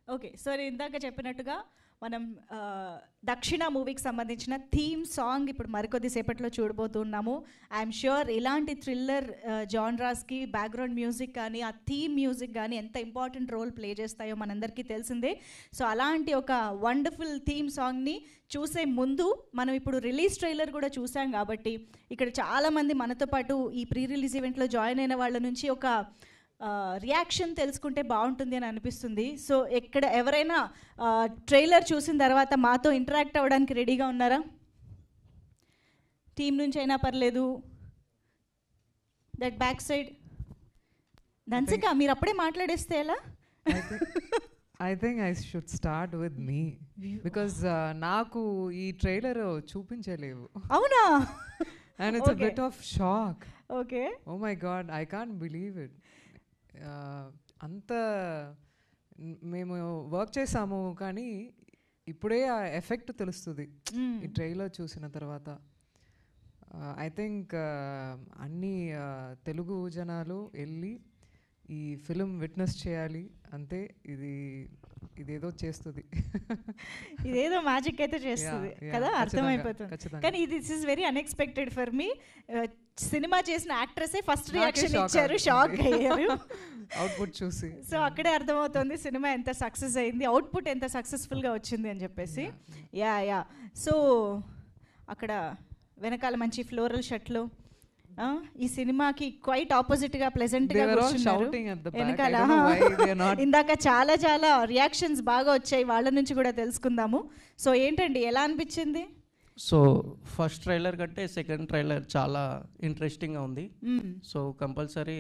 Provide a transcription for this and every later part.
Okay, so నేను ఇందాక చెప్పినట్టుగా మనం దక్షిణ మూవీకి సంబంధించిన థీమ్ సాంగ్ ఇప్పుడు మరికొద్ది సేపట్లో చూడబోతున్నాము. ఐఎమ్ ష్యూర్ ఇలాంటి థ్రిల్లర్ జాన్రాస్కి బ్యాక్గ్రౌండ్ మ్యూజిక్ కానీ ఆ థీమ్ మ్యూజిక్ కానీ ఎంత ఇంపార్టెంట్ రోల్ ప్లే చేస్తాయో మనందరికీ తెలిసిందే. సో అలాంటి ఒక వండర్ఫుల్ థీమ్ సాంగ్ని చూసే ముందు మనం ఇప్పుడు రిలీజ్ ట్రైలర్ కూడా చూసాం కాబట్టి ఇక్కడ చాలామంది మనతో పాటు ఈ ప్రీ రిలీజ్ ఈవెంట్లో జాయిన్ అయిన వాళ్ళ నుంచి ఒక రియాక్షన్ తెలుసుకుంటే బాగుంటుంది అని అనిపిస్తుంది. సో ఇక్కడ ఎవరైనా ట్రైలర్ చూసిన తర్వాత మాతో ఇంటరాక్ట్ అవ్వడానికి రెడీగా ఉన్నారా? టీం నుంచి అయినా పర్లేదు. దట్ బ్యాక్ సైడ్ దంసిక, మీరు అప్పుడే మాట్లాడేస్తే ఎలా? I think I should start with me because నాకు ఈ ట్రైలర్ చూపించలేవు. అవునా? And it's a bit of shock. Okay. Oh my God, I can't believe it. అంత మేము వర్క్ చేసాము కానీ ఇప్పుడే ఆ ఎఫెక్ట్ తెలుస్తుంది ఈ ట్రైలర్ చూసిన తర్వాత. ఐ థింక్ అన్ని తెలుగు జనాలు వెళ్ళి ఈ ఫిలిం విట్నెస్ చేయాలి. అంతే, ఇదేదో చేస్తుంది, ఇదేదో మ్యాజిక్ అయితే చేస్తుంది కదా, అర్థమైపోతుంది. కానీ this is very unexpected for me. Cinema చేసిన యాక్ట్రెసే ఫస్ట్ రియాక్షన్ ఇచ్చారు, షాక్ అయ్యారు అవుట్పుట్ చూసి. సో అక్కడే అర్థమవుతుంది సినిమా ఎంత సక్సెస్ అయింది, అవుట్పుట్ ఎంత సక్సెస్ఫుల్గా వచ్చింది అని చెప్పేసి. యా సో అక్కడ వెనకాల మంచి ఫ్లోరల్ షర్ట్లు, ఈ సినిమాకి క్వైట్ ఆపోజిట్ గా ప్లెజెంట్ గా కూర్చున్నారు వెనకాల. ఇందాక చాలా చాలా రియాక్షన్స్ బాగా వచ్చాయి, వాళ్ళ నుంచి కూడా తెలుసుకుందాము. సో ఏంటండి, ఎలా అనిపించింది? సో ఫస్ట్ ట్రైలర్ కంటే సెకండ్ ట్రైలర్ చాలా ఇంట్రెస్టింగ్గా ఉంది. సో కంపల్సరీ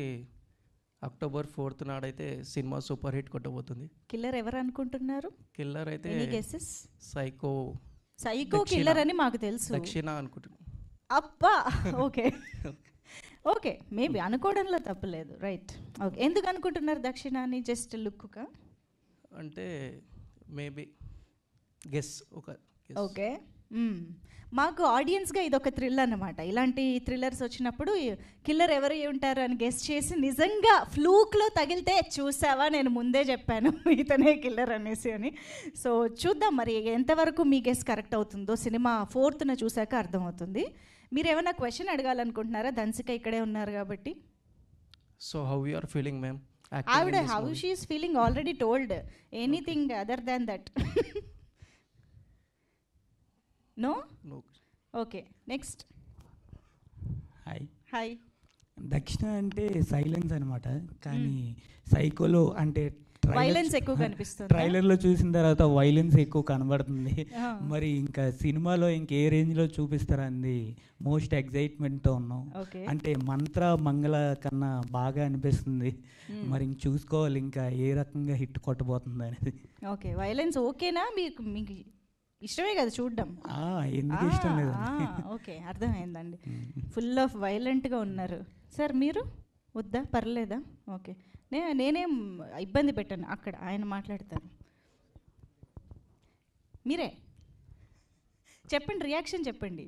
అక్టోబర్ 4th నాడైతే సినిమా సూపర్ హిట్ కొట్టబోతుంది. కిల్లర్ ఎవరు అనుకుంటున్నారు? కిల్లర్ అయితే సైకో కిల్లర్ అని మాకు తెలుసు, దక్షిణ అనుకుంటున్నాను. అబ్బా ఓకే ఓకే, మేబీ అనుకోవడంలో తప్పలేదు. Right, okay. ఎందుకు అనుకుంటున్నారు దక్షిణ అని? జస్ట్ లుక్గా అంటే మేబీ గెస్ ఒక. ఓకే, మాకు ఆడియన్స్గా ఇదొక థ్రిల్ అన్నమాట. ఇలాంటి థ్రిల్లర్స్ వచ్చినప్పుడు కిల్లర్ ఎవరు ఉంటారు అని గెస్ చేసి నిజంగా ఫ్లూక్లో తగిలితే చూసావా నేను ముందే చెప్పాను ఇతనే కిల్లర్ అనేసి అని. సో చూద్దాం మరి ఎంతవరకు మీ గెస్ కరెక్ట్ అవుతుందో సినిమా 4th చూసాక అర్థమవుతుంది. మీరు ఏమైనా క్వశ్చన్ అడగాలనుకుంటున్నారా? దంసిక ఇక్కడే ఉన్నారు కాబట్టి. So how you are feeling ma'am? ఆవిడ how she is feeling already told. Anything other than that? No? Okay, next. Hi. Dakshina అంటే సైలెన్స్ అనమాట, కానీ సైకోలో అంటే వైలెన్స్ ఎక్కువ కనిపిస్తుంది. ట్రైలర్లో చూసిన తర్వాత వైలెన్స్ ఎక్కువ కనబడుతుంది. మరి ఇంకా సినిమాలో ఇంకే రేంజ్లో చూపిస్తారంది మోస్ట్ ఎక్సైట్మెంట్తో ఉన్నాం. అంటే మంత్ర మంగళ కన్నా బాగా అనిపిస్తుంది. మరి ఇంక చూసుకోవాలి ఇంకా ఏ రకంగా హిట్ కొట్టబోతుంది అనేది. ఓకే, వైలెన్స్ ఓకేనా మీకు? ఇష్టమే కదా చూడడం? ఎందుకు ఇష్టం లేదు. ఓకే, అర్థమైందండి. ఫుల్ ఆఫ్ వైలెంట్గా ఉన్నారు. సార్ మీరు వద్దా? పర్లేదా? ఓకే, నేనేం ఇబ్బంది పెట్టాను, అక్కడ ఆయన మాట్లాడతారు. మీరే చెప్పండి, రియాక్షన్ చెప్పండి.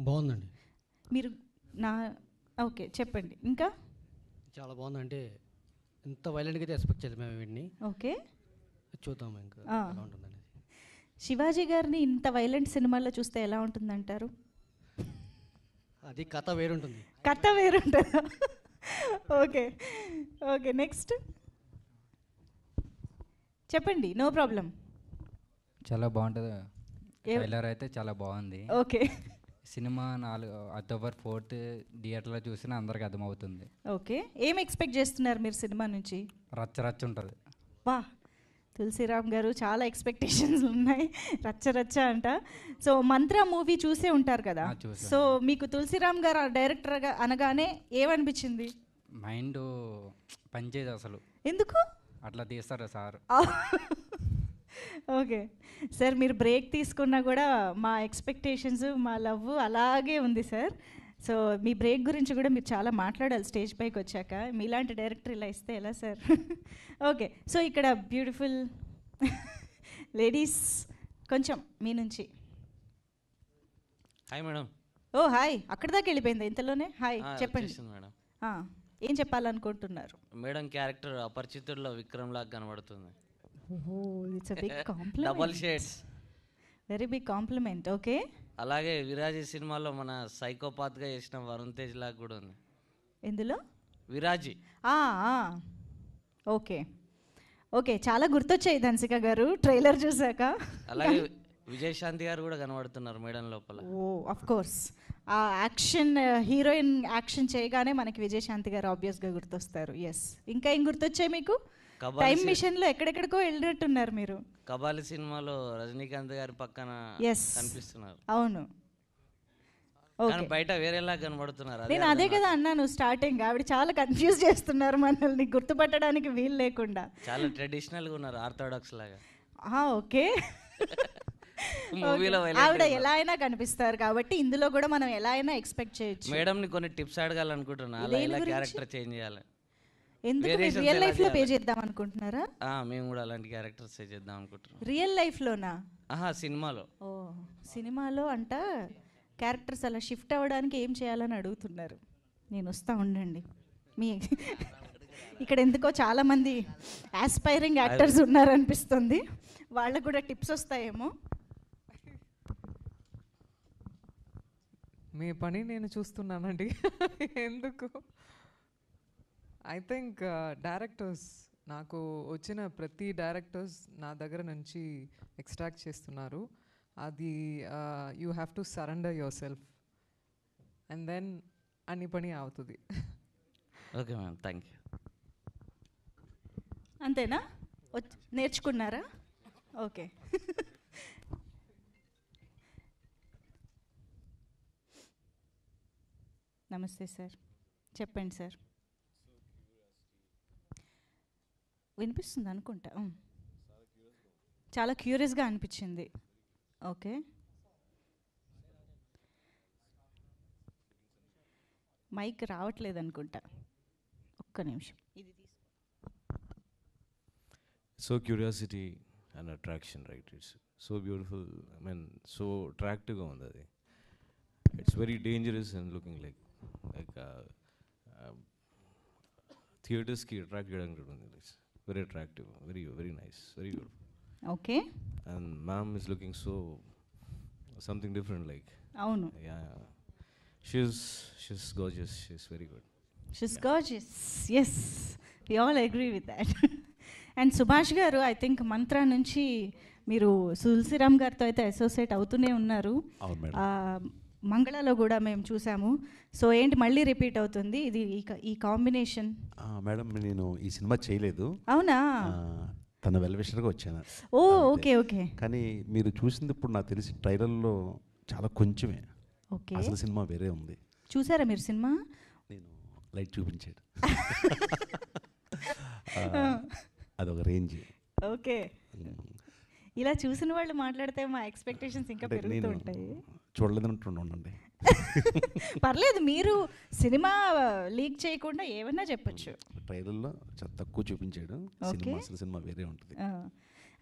బాగుందండి. మీరు ఓకే చెప్పండి. ఇంకా చాలా బాగుందంటే ఇంత వైలెంట్గా అయితే ఎక్స్పెక్ట్ చేయలేదు మేము వీడిని. ఓకే, చూద్దాం ఇంకా ఎలా ఉంటుందని. శివాజీ గారిని ఇంత వైలెంట్ సినిమాల్లో చూస్తే ఎలా ఉంటుందంటారు? అది కథ వేరుంటుంది. కథ వేరుంటుందా? ఓకే ఓకే, నెక్స్ట్ చెప్పండి. No problem. చాలా బాగుంటుంది. ట్రైలర్ అయితే చాలా బాగుంది. ఓకే, సినిమా అక్టోబర్ 4th థియేటర్లో చూసినా అందరికి అర్థమవుతుంది. ఓకే, ఏం ఎక్స్పెక్ట్ చేస్తున్నారు మీరు సినిమా నుంచి? రచ్చ రచ్చ ఉంటుంది. వా, తులసిరామ్ గారు చాలా ఎక్స్పెక్టేషన్స్ ఉన్నాయి, రచ్చ రచ్చ అంట. సో మంత్ర మూవీ చూసే ఉంటారు కదా, సో మీకు తులసిరామ్ గారు డైరెక్టర్గా అనగానే ఏమనిపించింది? మైండ్ పనిచేయదు అసలు. ఎందుకు అట్లా తీస్తారా సార్? ఓకే సార్, మీరు బ్రేక్ తీసుకున్నా కూడా మా ఎక్స్పెక్టేషన్స్, మా లవ్ అలాగే ఉంది సార్. సో మీ బ్రేక్ గురించి కూడా మీరు చాలా మాట్లాడాలి స్టేజ్ పైకి వచ్చాక. మీలాంటి డైరెక్టర్ ఇలా ఇస్తే ఎలా సార్? ఓకే, సో ఇక్కడ బ్యూటిఫుల్ లేడీస్ కొంచెం మీ నుంచి. Hi madam. ఓ హాయ్, అక్కడ దాకా వెళ్ళిపోయింది ఇంతలోనే. హాయ్ చెప్పండి. ఏం చెప్పాలనుకుంటున్నారు? మేడం క్యారెక్టర్ అపరిచితుల్లో విక్రమ్ లాగా కనబడుతుంది. ఓహో, it's big compliment. Double shades, very big compliment. Okay. అలాగే విరాజీ సినిమాలో మన సైకోపాత్గా చేసిన వరుణ్ తేజ్ లాగా కూడా ఉంది. ఎందులో? విరాజీ. ఓకే ఓకే, చాలా గుర్తొచ్చాయి ధన్సిక గారు ట్రైలర్ చూసాక. అలాగే విజయశాంతి గారు కూడా కనబడుతున్నారు మేడం లోపల. ఓ ఆఫ్ కోర్స్, ఆ యాక్షన్ హీరోయిన్ యాక్షన్ చేయగానే మనకి విజయశాంతి గారు ఆబ్వియస్గా గుర్తొస్తారు. ఎస్. ఇంకా ఏం గుర్తొచ్చాయి మీకు? టైం మిషన్లో ఎక్కడెక్కడికో వెళ్ళినట్టున్నారు మీరు. కబాలి సినిమాలో రజనీకాంత్ గారి పక్కన కనిపిస్తున్నారు. అవును, బయట వేరేలా కనబడుతున్నారు. నేను అదే కదా అన్నాను స్టార్టింగ్, ఆవిడ చాలా కన్ఫ్యూజ్ చేస్తున్నారు మనల్ని గుర్తుపట్టడానికి వీలు లేకుండా. చాలా ట్రెడిషనల్ గా ఉన్నారు, ఆర్థోడాక్స్ లాగా. ఓకే, ఆవిడ ఎలా అయినా కనిపిస్తారు కాబట్టి ఇందులో కూడా మనం ఎలా అయినా ఎక్స్పెక్ట్ చేయొచ్చు. మేడం ని కొన్ని టిప్స్ అడగాలనుకుంటున్నా, అలా ఎలా క్యారెక్టర్ చేంజ్ చేయాలి. ఎందుకు రియల్ లైఫ్ లో పే చేద్దాం అనుకుంటున్నారా? మేము కూడా అలాంటి క్యారెక్టర్స్ చేద్దాం అనుకుంటున్నాం. రియల్ లైఫ్ లోనా? సినిమాలో. ఓ, సినిమాలో అంట క్యారెక్టర్స్ అలా షిఫ్ట్ అవ్వడానికి ఏం చేయాలని అడుగుతున్నారు. నేను వస్తా ఉండండి. మీ ఇక్కడ ఎందుకో చాలా మంది ఆస్పైరింగ్ యాక్టర్స్ ఉన్నారనిపిస్తుంది, వాళ్ళకు కూడా టిప్స్ వస్తాయేమో. మీ పని నేను చూస్తున్నానండి. ఎందుకు? ఐ థింక్ డైరెక్టర్స్, నాకు వచ్చిన ప్రతి డైరెక్టర్స్ నా దగ్గర నుంచి ఎక్స్ట్రాక్ట్ చేస్తున్నారు. అది you have to surrender yourself and then అన్ని పని అవుతుంది. Okay ma'am, thank you. అంతేనా? నేర్చుకున్నారా? ఓకే. నమస్తే సార్, చెప్పండి సార్. వినిపిస్తుంది అనుకుంటా. చాలా క్యూరియస్గా అనిపించింది. ఓకే, మైక్ రావట్లేదు అనుకుంటా, ఒక్క నిమిషం. ఇది So curiosity and attraction, right? It's so beautiful. I mean, so attractive on that. It's very dangerous and looking like theaters ki attract cheyadam. It's very attractive, very very nice, very beautiful. Okay. And ma'am is looking so something different, like. Avunu. Yeah. She's gorgeous. She's very good. She's gorgeous. Yes, we all agree with that. And Subhash గారు, I think మంత్ర నుంచి మీరు తులసిరామ్ గారితో అయితే associate అవుతూనే ఉన్నారు. మంగళలో కూడా మేము చూసాము. సో ఏంటి మళ్ళీ రిపీట్ అవుతుంది ఇది ఈ కాంబినేషన్? మేడం, నేను ఈ సినిమా చేయలేదు. అవునా? తన వెల్విషర్గా వచ్చాను. ఓ ఓకే ఓకే. కానీ మీరు చూసింది ఇప్పుడు నాకు తెలిసి ట్రైలర్లో చాలా కొంచెమే. ఓకే, అసలు సినిమా వేరే ఉంది. చూసారా మీరు సినిమా? నేను లైట్ చూపించాడు. అదొక రేంజ్. ఓకే, ఇలా చూసిన వాళ్ళు మాట్లాడితే మా ఎక్స్పెక్టేషన్స్ ఇంకా పెరుగుతూ ఉంటాయి. చూడలేదంటుండండి. పర్లేదు, మీరు సినిమా లీక్ చేయకుండా ఏమన్నా చెప్పచ్చు. ట్రైలర్లో చాలా తక్కువ చూపించాడు. అసలు సినిమా వేరే ఉంటుంది.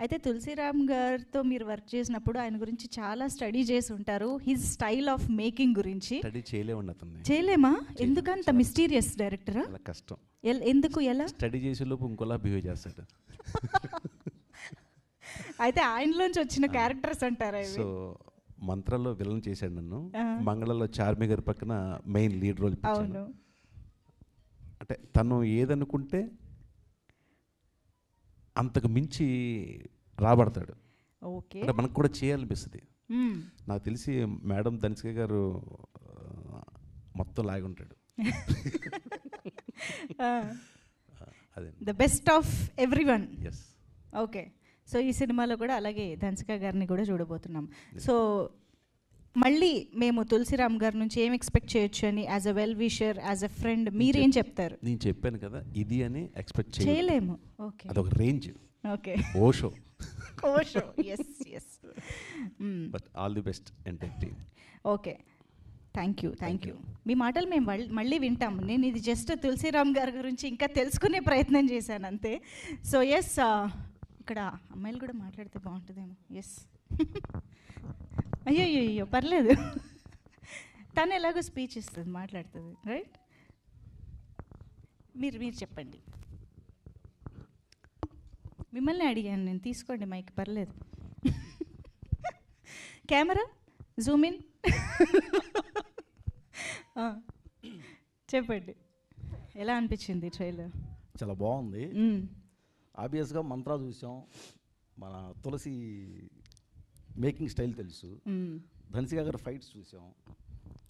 అయితే తులసిరామ్ గారితో మీరు వర్క్ చేసినప్పుడు ఆయన గురించి చాలా స్టడీ చేసి ఉంటారు, హిజ్ స్టైల్ ఆఫ్ మేకింగ్ గురించి. స్టడీ చేయలేమండి అతన్ని. చేయలేమా? ఎందుకంత మిస్టీరియస్ డైరెక్టరా? చాలా కష్టం. ఎందుకు? ఎలా? స్టడీ చేసే లోపు ఇంకోలా బిహేవ్ చేస్తాడు. అయితే ఆయనలోంచి వచ్చిన క్యారెక్టర్స్ అంటారా? సో మంత్రాల్లో విలన్ చేశాడు నన్ను, మంగళలో చార్మి గారి పక్కన మెయిన్ లీడ్ రోల్. అవును. అంటే తను ఏదనుకుంటే అంతకు మించి రాబడతాడు. ఓకే, అంటే మనకు కూడా చేయాలనిపిస్తుంది. నాకు తెలిసి మేడం ధన్సిక గారు మొత్తం లాగి ఉంటాడు. అదే the best of everyone. Yes. Okay, so ఈ సినిమాలో కూడా అలాగే ధన్సిక గారిని కూడా చూడబోతున్నాం. సో మళ్ళీ మేము తులసిరామ్ గారి నుంచి ఏం ఎక్స్పెక్ట్ చేయొచ్చు అని, as a well wisher, as a friend మీరేం చెప్తారు? నేను చెప్పాను కదా, ఇది అని ఎక్స్పెక్ట్ చేయలేము. ఓకే, అదొక range. Okay, Osho. Osho. Yes yes. But all the best entire team. Okay, thank you. Thank you. మీ మాటలు మేము మళ్ళీ వింటాం. నేను ఇది జస్ట్ తులసిరామ్ గారి గురించి ఇంకా తెలుసుకునే ప్రయత్నం చేశాను అంతే. సో ఎస్, ఇక్కడ అమ్మాయిలు కూడా మాట్లాడితే బాగుంటుందేమో. ఎస్. అయ్యో పర్లేదు, తను ఎలాగో స్పీచ్ ఇస్తుంది, మాట్లాడుతుంది. రైట్? మీరు చెప్పండి. మిమ్మల్ని అడిగాను నేను, తీసుకోండి మైక్, పర్లేదు. Camera Zoom in. చెప్పండి, ఎలా అనిపించింది ట్రైలర్? చాలా బాగుంది. ఆబ్వియస్గా మంత్రా చూసాం, మన తులసి మేకింగ్ స్టైల్ తెలుసు, ధన్సిక గారి ఫైట్స్ చూసాం.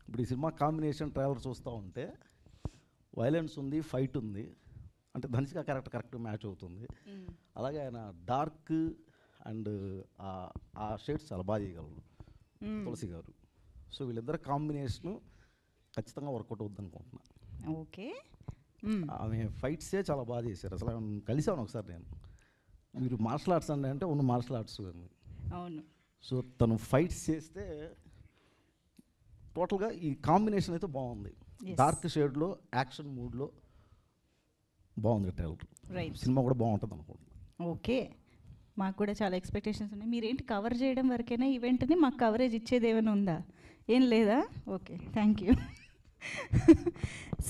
ఇప్పుడు ఈ సినిమా కాంబినేషన్ ట్రైలర్ చూస్తూ ఉంటే వైలెన్స్ ఉంది, ఫైట్ ఉంది, అంటే ధన్సిక క్యారెక్టర్ కరెక్ట్ మ్యాచ్ అవుతుంది. అలాగే ఆయన డార్క్ అండ్ ఆ షేడ్స్ చాలా బాగా చేయగలరు తులసి గారు. సో వీళ్ళిద్దరు కాంబినేషను ఖచ్చితంగా వర్కౌట్ అవుద్ది అనుకుంటున్నా. ఓకే, ఆమె ఫైట్సే చాలా బాగా చేశారు. అసలు కలిసాను ఒకసారి నేను, మీరు మార్షల్ ఆర్ట్స్ అంటే ఉన్న మార్షల్ ఆర్ట్స్ అని. అవును. సో తను ఫైట్స్ చేస్తే టోటల్గా ఈ కాంబినేషన్ అయితే బాగుంది. డార్క్ షేడ్లో యాక్షన్ మూడ్లో బాగుంది ట్రైలర్. సినిమా కూడా బాగుంటుంది అనుకుంటున్నాను. ఓకే, మాకు కూడా చాలా ఎక్స్పెక్టేషన్స్ ఉన్నాయి. మీరేంటి కవర్ చేయడం వరకైనా ఈవెంట్ని, మాకు కవరేజ్ ఇచ్చేది ఏమైనా ఉందా? ఏం లేదా? Okay, thank you.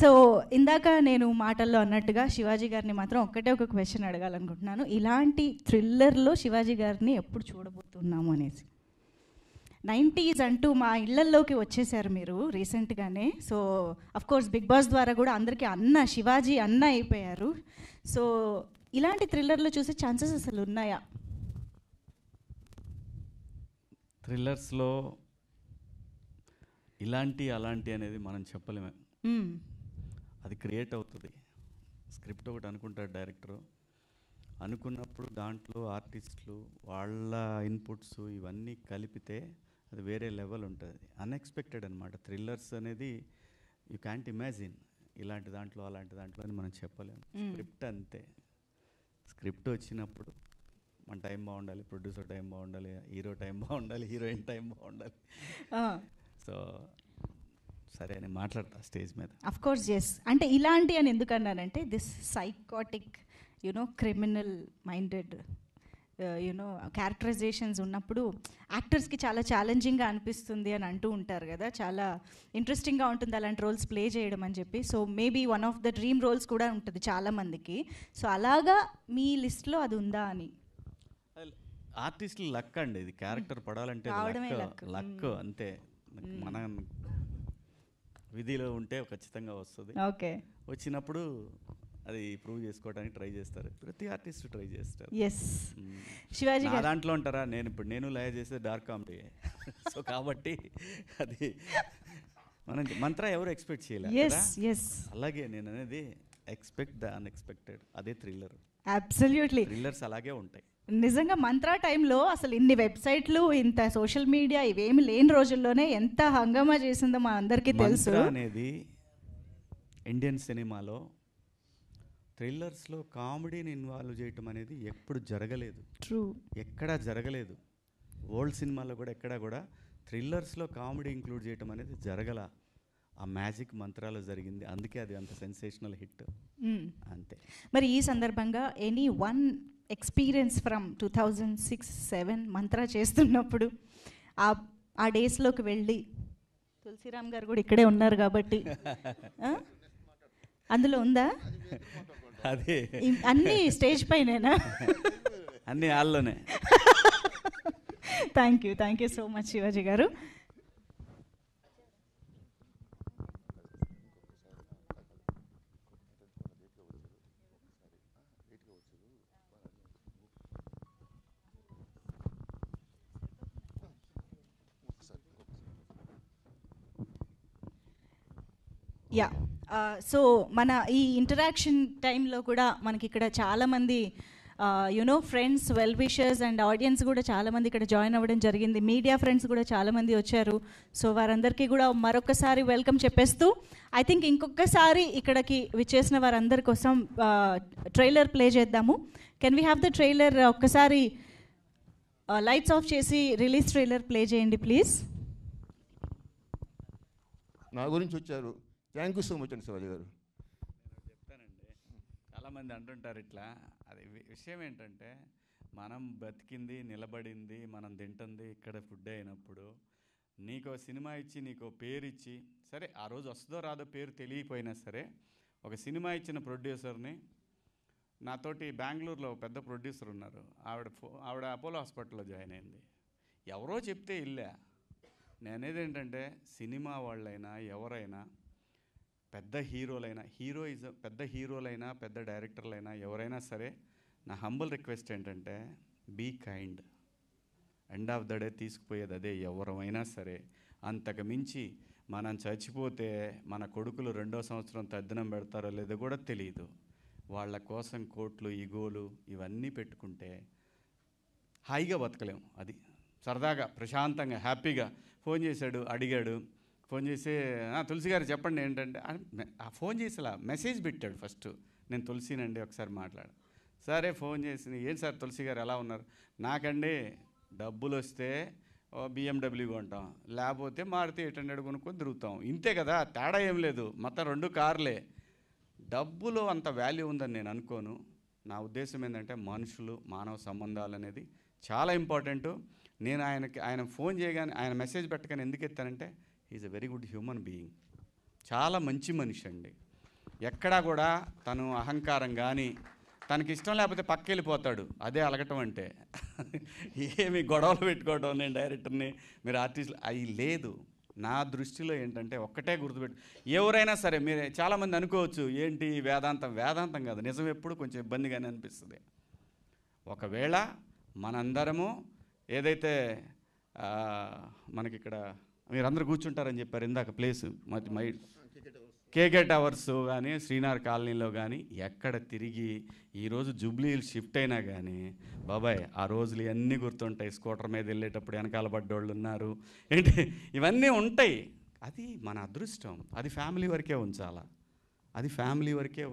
సో ఇందాక నేను మాటల్లో అన్నట్టుగా శివాజీ గారిని మాత్రం ఒక్కటే ఒక క్వశ్చన్ అడగాలనుకుంటున్నాను. ఇలాంటి థ్రిల్లర్లో శివాజీ గారిని ఎప్పుడు చూడబోతున్నాము అనేసి. 90s అంటూ మా ఇళ్లల్లోకి వచ్చేసారు మీరు రీసెంట్గానే. సో అఫ్కోర్స్ బిగ్ బాస్ ద్వారా కూడా అందరికీ అన్న శివాజీ అన్న అయిపోయారు. సో ఇలాంటి థ్రిల్లర్లు చూసే ఛాన్సెస్ అసలు ఉన్నాయా? థ్రిల్లర్స్లో ఇలాంటి అలాంటి అనేది మనం చెప్పలేము. అది క్రియేట్ అవుతుంది. స్క్రిప్ట్ ఒకటి అనుకుంటాడు డైరెక్టరు, అనుకున్నప్పుడు దాంట్లో ఆర్టిస్టులు వాళ్ళ ఇన్పుట్స్ ఇవన్నీ కలిపితే అది వేరే లెవెల్ ఉంటుంది. అన్ఎక్స్పెక్టెడ్ అనమాట. థ్రిల్లర్స్ అనేది యూ క్యాంట్ ఇమాజిన్ ఇలాంటి దాంట్లో అలాంటి దాంట్లో అని మనం చెప్పలేము. స్క్రిప్ట్ అంతే. స్క్రిప్ట్ వచ్చినప్పుడు మన టైం బాగుండాలి, ప్రొడ్యూసర్ టైం బాగుండాలి, హీరో టైం బాగుండాలి, హీరోయిన్ టైం బాగుండాలి. సో సరే అని మాట్లాడతా స్టేజ్ మీద. Of course yes. అంటే ఇలాంటి అని ఎందుకు అన్నానంటే this psychotic criminal minded characterizations ఉన్నప్పుడు యాక్టర్స్కి చాలా ఛాలెంజింగ్గా అనిపిస్తుంది అని అంటూ ఉంటారు కదా, చాలా ఇంట్రెస్టింగ్గా ఉంటుంది అలాంటి రోల్స్ ప్లే చేయడం అని చెప్పి. So maybe one of the dream roles కూడా ఉంటుంది చాలామందికి. సో అలాగా మీ లిస్ట్లో అది ఉందా అని? ఆర్టిస్టులు లక్ అండి, ఇది క్యారెక్టర్ పడాలంటే లక్ అంతే. మన విధిలో ఉంటే ఖచ్చితంగా వస్తుంది. ఓకే, వచ్చినప్పుడు అది ప్రూవ్ చేసుకోవడానికి ట్రై చేస్తారు, ప్రతి ఆర్టిస్ట్ ట్రై చేస్తారు. శివాజీ నా దాంట్లో ఉంటారా, నేను లయ చేసే డార్క్ కామెడీ. సో కాబట్టి అది మనం మంత్ర ఎవరు ఎక్స్పెక్ట్ చేయలేదు. అలాగే నేను అనేది ఎక్స్పెక్ట్ ద అన్ఎక్స్పెక్టెడ్. అదే థ్రిల్లర్. అబ్సల్యూట్లీ థ్రిల్లర్స్ అలాగే ఉంటాయి. నిజంగా మంత్రా టైంలో అసలు ఇన్ని వెబ్సైట్లు, ఇంత సోషల్ మీడియా ఇవేమి లేని రోజుల్లోనే ఎంత హంగామా చేసిందో మా అందరికీ తెలుసు. అనేది ఇండియన్ సినిమాలో థ్రిల్లర్స్లో కామెడీని ఇన్వాల్వ్ చేయటం అనేది ఎప్పుడు జరగలేదు. ట్రూ, ఎక్కడా జరగలేదు. ఓల్డ్ సినిమాలో కూడా ఎక్కడా కూడా థ్రిల్లర్స్లో కామెడీ ఇంక్లూడ్ చేయటం అనేది జరగల. ఆ మ్యాజిక్ మంత్రాలు జరిగింది, అందుకే అది అంత సెన్సేషనల్ హిట్. అంతే. మరి ఈ సందర్భంగా any one experience from 2006-07 mantra చేస్తున్నప్పుడు ఆ డేస్లోకి వెళ్ళి, తులసిరామ్ గారు కూడా ఇక్కడే ఉన్నారు కాబట్టి అందులో ఉందా? అదే అన్నీ స్టేజ్ పైనేనా? అన్నీ హాల్లోనే. Thank you so much Shivaji గారు. యా, సో మన ఈ ఇంటరాక్షన్ టైంలో కూడా మనకి ఇక్కడ చాలామంది friends, well wishers and audience కూడా చాలామంది ఇక్కడ జాయిన్ అవ్వడం జరిగింది. మీడియా ఫ్రెండ్స్ కూడా చాలామంది వచ్చారు. సో వారందరికీ కూడా మరొకసారి వెల్కమ్ చెప్పేస్తూ ఐ థింక్ ఇంకొకసారి ఇక్కడికి విచ్చేసిన వారందరి కోసం ట్రైలర్ ప్లే చేద్దాము. Can we have the trailer? ఒక్కసారి లైట్స్ ఆఫ్ చేసి రిలీజ్ ట్రైలర్ ప్లే చేయండి ప్లీజ్. నా గురించి వచ్చారు, థ్యాంక్ యూ సో మచ్ అండి శివాజీ గారు. చెప్తానండి, చాలామంది అంటుంటారు ఇట్లా. అది విషయం ఏంటంటే, మనం బతికింది, నిలబడింది, మనం తింటుంది ఇక్కడ ఫుడ్ అయినప్పుడు నీకో సినిమా ఇచ్చి, నీకో పేరు ఇచ్చి, సరే ఆ రోజు వస్తుందో రాదో పేరు తెలియపోయినా సరే ఒక సినిమా ఇచ్చిన ప్రొడ్యూసర్ని, నాతోటి బెంగళూరులో పెద్ద ప్రొడ్యూసర్ ఉన్నారు, ఆవిడ అపోలో హాస్పిటల్లో జాయిన్ అయింది. ఎవరో చెప్తే ఇల్లే. నేనేది ఏంటంటే సినిమా వాళ్ళైనా ఎవరైనా పెద్ద హీరోలైనా పెద్ద డైరెక్టర్లైనా ఎవరైనా సరే నా హంబుల్ రిక్వెస్ట్ ఏంటంటే be kind. End of the day తీసుకుపోయేది అదే, ఎవరైనా సరే. అంతకు మించి మనం చచ్చిపోతే మన కొడుకులు 2వ సంవత్సరం తద్దినం పెడతారో లేదో కూడా తెలియదు. వాళ్ళ కోసం కోట్లు, ఈగోలు ఇవన్నీ పెట్టుకుంటే హాయిగా బతకలేము. అది సరదాగా ప్రశాంతంగా హ్యాపీగా ఫోన్ చేశాడు, అడిగాడు, ఫోన్ చేసి తులసి గారు చెప్పండి ఏంటంటే, ఆ ఫోన్ చేసేలా మెసేజ్ పెట్టాడు. ఫస్ట్ నేను తులసినండి ఒకసారి మాట్లాడు. సరే ఫోన్ చేసి ఏంటి సార్ తులసి గారు ఎలా ఉన్నారు? నాకండి డబ్బులు వస్తే BMW కొంటాం, లేకపోతే మారుతి 800 కొనుక్కొని తిరుగుతాం, ఇంతే కదా, తేడా ఏం లేదు, మొత్తం 2 కార్లే. డబ్బులో అంత వాల్యూ ఉందని నేను అనుకోను. నా ఉద్దేశం ఏంటంటే మనుషులు, మానవ సంబంధాలు అనేది చాలా ఇంపార్టెంటు. నేను ఆయన ఫోన్ చేయగానే, ఆయన మెసేజ్ పెట్టగానే ఎందుకు ఎత్తానంటే is a very good human being. చాలా మంచి మనిషి అండి. ఎక్కడా కూడా తను అహంకారం కానీ, తనకి ఇష్టం లేకపోతే పక్కెళ్ళిపోతాడు. అదే అలగటం అంటే. ఏమి గొడవలు పెట్టుకోవడం, నేను డైరెక్టర్ని, మీరు ఆర్టిస్టులు, అవి లేదు. నా దృష్టిలో ఏంటంటే ఒక్కటే గుర్తుపెట్టు, ఎవరైనా సరే, మీరు చాలామంది అనుకోవచ్చు ఏంటి వేదాంతం కాదు, నిజం ఎప్పుడు కొంచెం ఇబ్బందిగానే అనిపిస్తుంది. ఒకవేళ మనందరము ఏదైతే మనకిక్కడ మీరందరూ కూర్చుంటారని చెప్పారు ఇందాక ప్లేసు, కేకే టవర్స్ కానీ, శ్రీనగర్ కాలనీలో కానీ ఎక్కడ తిరిగి ఈరోజు జూబ్లీ హిల్స్ షిఫ్ట్ అయినా కానీ బాబాయ్ ఆ రోజులు ఇవన్నీ గుర్తుంటాయి. స్కూటర్ మీద వెళ్ళేటప్పుడు వెనకాల పడ్డోళ్ళు ఉన్నారు ఏంటి, ఇవన్నీ ఉంటాయి. అది మన అదృష్టం. అది ఫ్యామిలీ వరకే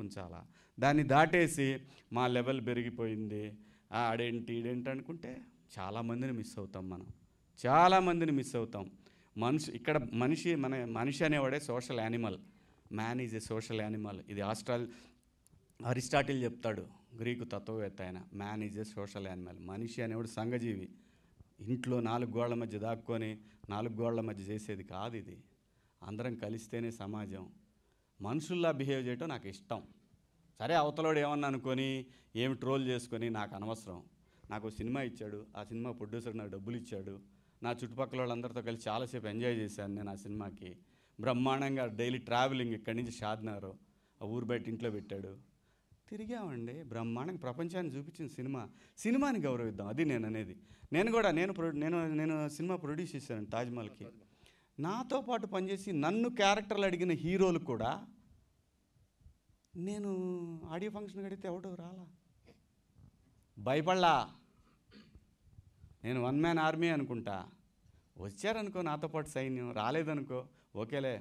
ఉంచాలా. దాన్ని దాటేసి మా లెవెల్ పెరిగిపోయింది, ఆడేంటి ఈడేంటి అనుకుంటే చాలామందిని మిస్ అవుతాం. ఇక్కడ మనిషి అనేవాడే social animal. Man is a social animal. ఇది అరిస్టాటిల్ చెప్తాడు, గ్రీకు తత్వవేత్త ఆయన. Man is a social animal. మనిషి అనేవాడు సంఘజీవి. ఇంట్లో 4 గోళ్ల మధ్య దాక్కొని 4 గోళ్ల మధ్య చేసేది కాదు ఇది. అందరం కలిస్తేనే సమాజం. మనుషుల్లా బిహేవ్ చేయటం నాకు ఇష్టం. సరే అవతలోడు ఏమన్నా అనుకొని ఏమి ట్రోల్ చేసుకొని నాకు అనవసరం. నాకు సినిమా ఇచ్చాడు, ఆ సినిమా ప్రొడ్యూసర్ నాకు డబ్బులు ఇచ్చాడు, నా చుట్టుపక్కల వాళ్ళందరితో కలిసి చాలాసేపు ఎంజాయ్ చేశాను నేను ఆ సినిమాకి. బ్రహ్మాండంగా డైలీ ట్రావెలింగ్ ఇక్కడి నుంచి షాద్నగర్, ఆ ఊరు బయట ఇంట్లో పెట్టాడు, తిరిగామండి. బ్రహ్మాండంగా ప్రపంచాన్ని చూపించిన సినిమాని గౌరవిద్దాం. అది నేను అనేది. నేను సినిమా ప్రొడ్యూస్ చేశాను తాజ్మహల్కి. నాతో పాటు పనిచేసి నన్ను క్యారెక్టర్లు అడిగిన హీరోలు కూడా నేను ఆడియో ఫంక్షన్ అడిగితే ఎవడో రాలా, భయపడలా. నేను 1 మ్యాన్ ఆర్మీ అనుకుంటా. వచ్చారనుకో నాతో పాటు సైన్యం, రాలేదనుకో ఓకేలే.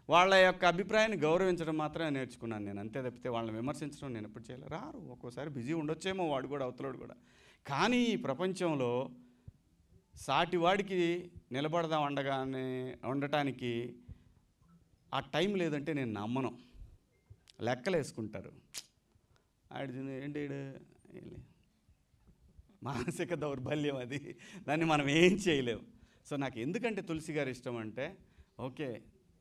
వాళ్ళ యొక్క అభిప్రాయాన్ని గౌరవించడం మాత్రమే నేర్చుకున్నాను నేను, అంతే తప్పితే వాళ్ళని విమర్శించడం నేను ఎప్పుడు చేయలేదు. రారు, ఒక్కోసారి బిజీ ఉండొచ్చేమో వాడు కూడా, అవతలోడు కూడా. కానీ ఈ ప్రపంచంలో సాటివాడికి నిలబడదాం ఉండటానికి ఆ టైం లేదంటే నేను నమ్మను. లెక్కలు వేసుకుంటారు, ఏంటి మానసిక దౌర్బల్యం అది, దాన్ని మనం ఏం చేయలేము. సో నాకు ఎందుకంటే తులసి గారు ఇష్టం అంటే, ఓకే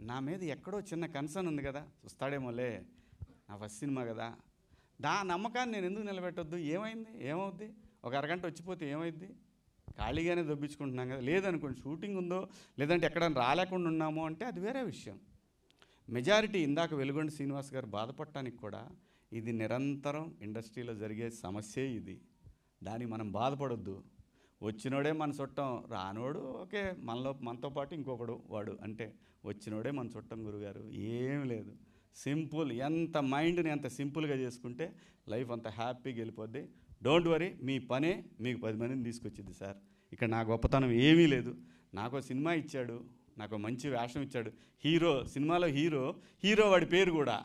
నా మీద ఎక్కడో చిన్న కన్సర్న్ ఉంది కదా, చూస్తాడేమోలే, నా ఫస్ట్ సినిమా కదా, నమ్మకాన్ని నేను ఎందుకు నిలబెట్టొద్దు? ఏమవుద్ది? ఒక అరగంట వచ్చిపోతే ఏమైద్ది? ఖాళీగానే దొబ్బించుకుంటున్నాం కదా. లేదనుకోండి షూటింగ్ ఉందో, లేదంటే ఎక్కడైనా రాలేకుండా ఉన్నామో అంటే అది వేరే విషయం. మెజారిటీ ఇందాక వెలుగొండ శ్రీనివాస్ గారు బాధపడటానికి కూడా ఇది నిరంతరం ఇండస్ట్రీలో జరిగే సమస్యే ఇది. దానికి మనం బాధపడొద్దు. వచ్చినోడే మన చుట్టం, రానోడు ఓకే మనతో పాటు ఇంకొకడు వాడు, అంటే వచ్చినోడే మన చుట్టం. గురుగారు ఏం లేదు, సింపుల్. ఎంత మైండ్ని ఎంత సింపుల్గా చేసుకుంటే లైఫ్ అంత హ్యాపీగా వెళ్ళిపోద్ది. డోంట్ వరీ, మీ పనే మీకు 10 మందిని తీసుకొచ్చింది సార్. ఇక్కడ నా గొప్పతనం ఏమీ లేదు. నాకు సినిమా ఇచ్చాడు, నాకు మంచి వేషం ఇచ్చాడు. సినిమాలో హీరో వాడి పేరు కూడా.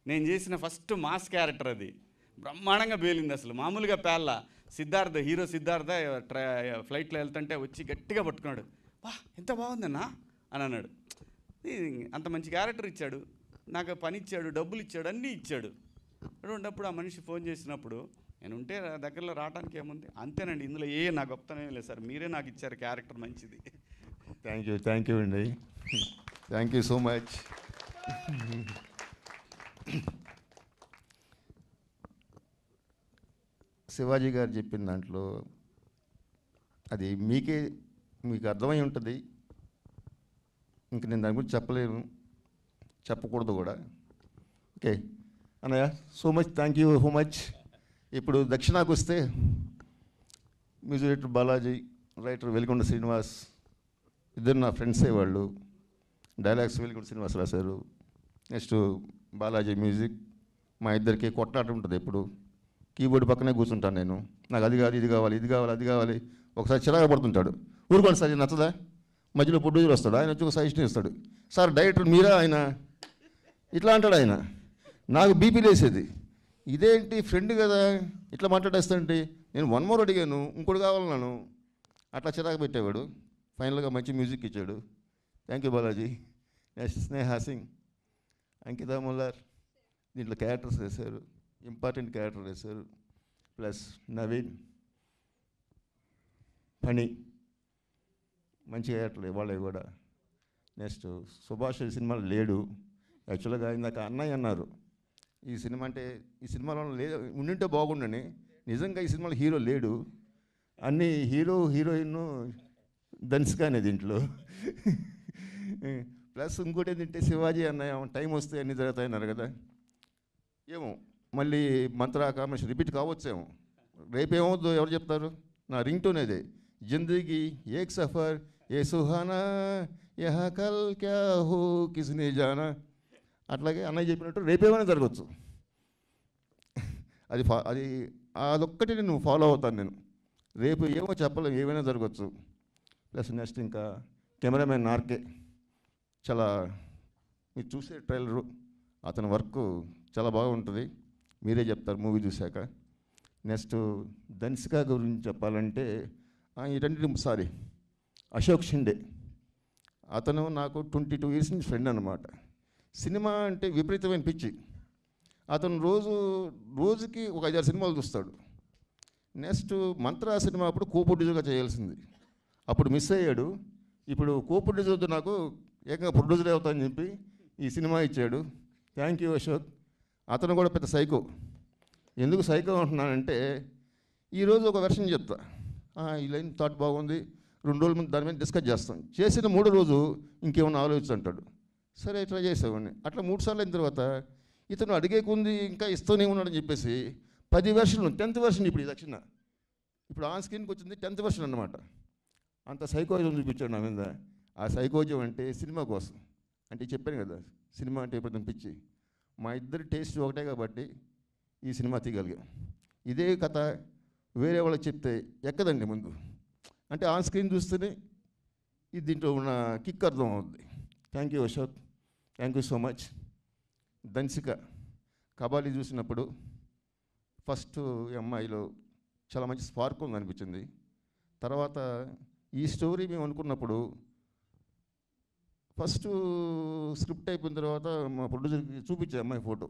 నేను చేసిన ఫస్ట్ మాస్ క్యారెక్టర్ అది. బ్రహ్మాండంగా పేలింది అసలు, మామూలుగా పేర్ల. హీరో సిద్ధార్థ ఫ్లైట్లో వెళ్తుంటే వచ్చి గట్టిగా పట్టుకున్నాడు, వా ఎంత బాగుందన్నా అని అన్నాడు. అంత మంచి క్యారెక్టర్ ఇచ్చాడు, నాకు పని ఇచ్చాడు, డబ్బులు ఇచ్చాడు, అన్నీ ఇచ్చాడు. ఉన్నప్పుడు ఆ మనిషి ఫోన్ చేసినప్పుడు నేను ఉంటే దగ్గరలో రావడానికి ఏముంది, అంతేనండి. ఇందులో నా గొప్పతనం లేదు సార్, మీరే నాకు ఇచ్చారు క్యారెక్టర్ మంచిది. థ్యాంక్ యూ అండి, thank you so much. Shivaji గారు చెప్పిన దాంట్లో అది మీకు అర్థమై ఉంటుంది. ఇంక నేను దాని గురించి చెప్పలేను, చెప్పకూడదు కూడా. ఓకే అన్నయ్య, so much thank you so much. ఇప్పుడు దక్షిణాకు వస్తే music director Balaji, writer Veligonda Srinivas, ఇద్దరు నా ఫ్రెండ్సే. వాళ్ళు డైలాగ్స్ వెలిగొండ శ్రీనివాస్ రాశారు. Next Balaji music. మా ఇద్దరికి కొట్లాట ఉంటుంది ఎప్పుడు. కీబోర్డ్ పక్కనే కూర్చుంటాను నేను. నాకు అది కాదు, ఇది కావాలి, ఇది కావాలి, అది కావాలి. ఒకసారి చిరాకు పడుతుంటాడు. ఊరుకోండి సార్, నచ్చదా? మధ్యలో ప్రొడ్యూసర్ వస్తాడు, ఆయన వచ్చి ఒక సజెషన్ ఇస్తాడు. సార్ డైరెక్టర్ మీరా ఆయన, ఇట్లా అంటాడు ఆయన. నాకు బీపీ లేసేది. ఇదేంటి ఫ్రెండ్ కదా ఇట్లా మాట్లాడేస్తాంటే, నేను 1 more అడిగాను, ఇంకోటి కావాలన్నాను. అట్లా చిరాకు పెట్టేవాడు. ఫైనల్గా మంచి మ్యూజిక్ ఇచ్చాడు. Thank you Balaji. Next Sneha Singh, Ankita Mullar దీంట్లో క్యారెక్టర్స్ వేశారు, ఇంపార్టెంట్ క్యారెక్టర్ వేశారు. ప్లస్ నవీన్, ఫణి మంచి క్యారెక్టర్లు ఇవాళ కూడా. నెక్స్ట్ సుభాష్ ఈ సినిమాలో లేడు. యాక్చువల్గా ఇందాక అన్నయ్య అన్నారు ఈ సినిమా అంటే, ఈ సినిమాలో ఉండింటే బాగుండని. నిజంగా ఈ సినిమాలో హీరో లేడు. అన్ని హీరోయిన్ ధన్సికానే దీంట్లో. ప్లస్ ఇంకోటి ఏంటంటే శివాజీ అన్నయ్య టైం వస్తే అన్నీ జరుగుతాయన్నారు కదా. ఏమో మళ్ళీ మంత్ర కాంబినేషన్ రిపీట్ కావచ్చేమో. రేపేమవుద్దో ఎవరు చెప్తారు? నా రింగ్ టోన్ అదే, జిందగీ ఏక్ సఫర్ ఏ సుహానా యహా కల్ క్యా హో కిస్నే జానా. అట్లాగే అన్నయ్య చెప్పినట్టు రేపేమైనా జరగచ్చు. అది అదొక్కటి నేను ఫాలో అవుతాను. నేను రేపు ఏమో చెప్పలేము, ఏమైనా జరగచ్చు. ప్లస్ నెక్స్ట్ ఇంకా కెమెరామెన్ ఆర్కే, చాలా మీరు చూసే ట్రైలరు, అతని వర్క్ చాలా బాగుంటుంది, మీరే చెప్తారు మూవీ చూశాక. నెక్స్ట్ ధన్సిక గురించి చెప్పాలంటే సారీ అశోక్ షిండే, అతను నాకు 22 years నుంచి ఫ్రెండ్ అనమాట. సినిమా అంటే విపరీతమైన పిచ్చి. అతను రోజుకి ఒక 5-6 సినిమాలు చూస్తాడు. నెక్స్ట్ మంత్రా సినిమా అప్పుడు కో ప్రొడ్యూసర్గా చేయాల్సింది, అప్పుడు మిస్ అయ్యాడు. ఇప్పుడు కో ప్రొడ్యూసర్తో నాకు ఏకంగా ప్రొడ్యూసర్ అవుతానని చెప్పి ఈ సినిమా ఇచ్చాడు. Thank you Ashok. అతను కూడా పెద్ద సైకో. ఎందుకు సైకో అంటున్నానంటే, ఈరోజు ఒక వెర్షన్ చెప్తా, ఈ లైన్ థాట్ బాగుంది, 2 రోజుల ముందు దాని మీద డిస్కస్ చేస్తాం. చేసిన 3వ రోజు ఇంకేమన్నా ఆలోచించంటాడు. సరే ట్రై చేసేవాడిని. అట్లా 3 సార్లు అయిన తర్వాత ఇతను అడిగేకుంది ఇంకా ఇస్తూనే ఉన్నాడని చెప్పేసి 10 వెర్షన్లు, 10th వెర్షన్ ఇప్పుడు ఈ దక్షిణ ఇప్పుడు ఆన్ స్క్రీన్కి వచ్చింది 10th వెర్షన్ అన్నమాట. అంత సైకోజం చూపించాడు నా మీద. ఆ సైకోజం అంటే సినిమా కోసం అంటే చెప్పాను కదా, సినిమా అంటే ఎప్పుడు పిచ్చి. మా ఇద్దరి టేస్ట్ ఒకటే కాబట్టి ఈ సినిమా తీయగలిగాం. ఇదే కథ వేరే వాళ్ళకి చెప్తే ఎక్కదండి ముందు. అంటే ఆన్ స్క్రీన్ చూస్తేనే ఇది దీంట్లో ఉన్న కిక్ అర్థం అవుతుంది. Thank you Ashok, thank you so much. Dhansika Kabali చూసినప్పుడు ఫస్ట్ అమ్మాయిలో చాలా మంచి స్పార్క్ ఉంది అనిపించింది. తర్వాత ఈ స్టోరీ మేము అనుకున్నప్పుడు ఫస్ట్ స్క్రిప్ట్ అయిపోయిన తర్వాత మా ప్రొడ్యూసర్కి చూపించే అమ్మాయి ఫోటో,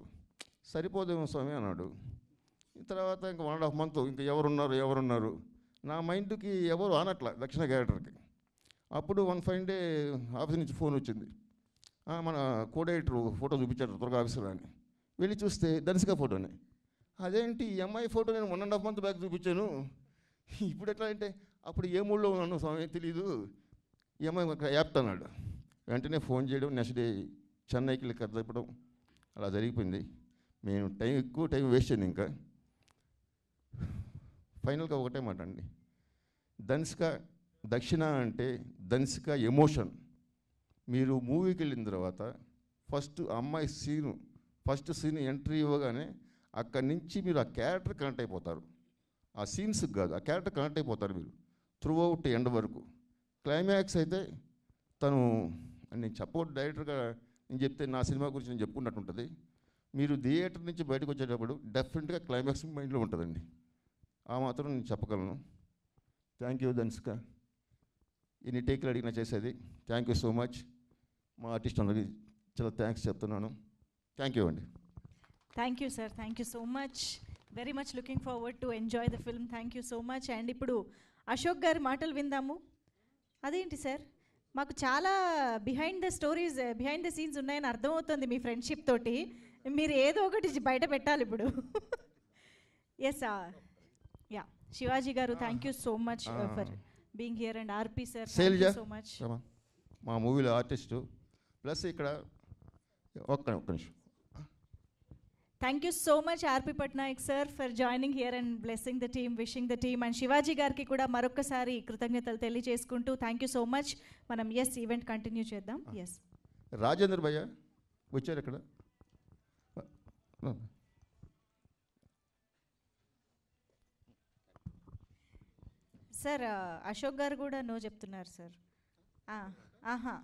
సరిపోదేమో స్వామి అన్నాడు. తర్వాత ఇంకా 1.5 month ఇంకా ఎవరున్నారు నా మైండ్కి ఎవరు ఆనట్ల దక్షిణ క్యారెక్టర్కి. అప్పుడు వన్ ఫైన్ డే ఆఫీస్ నుంచి ఫోన్ వచ్చింది, మన కోడైటర్ ఫోటో చూపించాడు త్వరగా ఆఫీసర్ అని. వెళ్ళి చూస్తే ధన్సిక ఫోటోనే. అదేంటి ఈ అమ్మాయి ఫోటో నేను 1.5 month బ్యాక్ చూపించాను, ఇప్పుడు ఎట్లా అంటే అప్పుడు ఏ మూడ్లో ఉన్నాను స్వామి తెలీదు, ఈ అమ్మాయి యాప్ట్ అన్నాడు. వెంటనే ఫోన్ చేయడం, నెక్స్ట్ డే చెన్నైకి కథ చెప్పడం అలా జరిగిపోయింది. మేము ఎక్కువ టైం వేస్ట్ చేయను. ఇంకా ఫైనల్గా ఒకటే మాట అండి, ధన్సిక దక్షిణ అంటే ధన్సిక ఎమోషన్. మీరు మూవీకి వెళ్ళిన తర్వాత ఫస్ట్ సీన్ ఎంట్రీ ఇవ్వగానే అక్కడి నుంచి మీరు ఆ క్యారెక్టర్ కనెక్ట్ అయిపోతారు. ఆ సీన్స్కి కాదు, ఆ క్యారెక్టర్ కనెక్ట్ అయిపోతారు మీరు త్రూ అవుట్ ఎండ్ వరకు. క్లైమాక్స్ అయితే తను నేను చెప్పకూడదు, డైరెక్టర్గా నేను చెప్తే నా సినిమా గురించి నేను చెప్పుకున్నట్టు ఉంటుంది. మీరు థియేటర్ నుంచి బయటకు వచ్చేటప్పుడు డెఫినెట్గా క్లైమాక్స్ మైండ్లో ఉంటుందండి. ఆ మాత్రం నేను చెప్పగలను. థ్యాంక్ యూ ధన్సిక, ఎన్ని టేకులు అడిగినా చేసేది. Thank you so much. మా ఆర్టిస్ట్ అందరికి చాలా థ్యాంక్స్ చెప్తున్నాను. థ్యాంక్ యూ అండి. Thank you sir, thank you so much. Very much looking forward to enjoy the film. Thank you so much. And ఇప్పుడు అశోక్ గారి మాటలు విందాము. అదేంటి సార్, మాకు చాలా బిహైండ్ ద సీన్స్ ఉన్నాయని అర్థమవుతుంది మీ ఫ్రెండ్షిప్ తోటి. మీరు ఏదో ఒకటి బయట పెట్టాలి ఇప్పుడు. ఎస్ శివాజీ గారు thank you so much for being here and RP sir Shailaja so much. మా మూవీలో ఆర్టిస్టు ప్లస్ ఇక్కడ ఒక్క నిమిషం. Thank you so much RP Patnaik sir for joining here and blessing the team, wishing the team. And Shivaji గారికి కూడా మరొకసారి కృతజ్ఞతలు తెలియజేసుకుంటూ థ్యాంక్ యూ సో మచ్. మనం ఈవెంట్ కంటిన్యూ చేద్దాం. రాజేంద్ర భయ్య వచ్చారు ఇక్కడ. సార్ అశోక్ గారు కూడా నో చెప్తున్నారు సార్. ఆహా,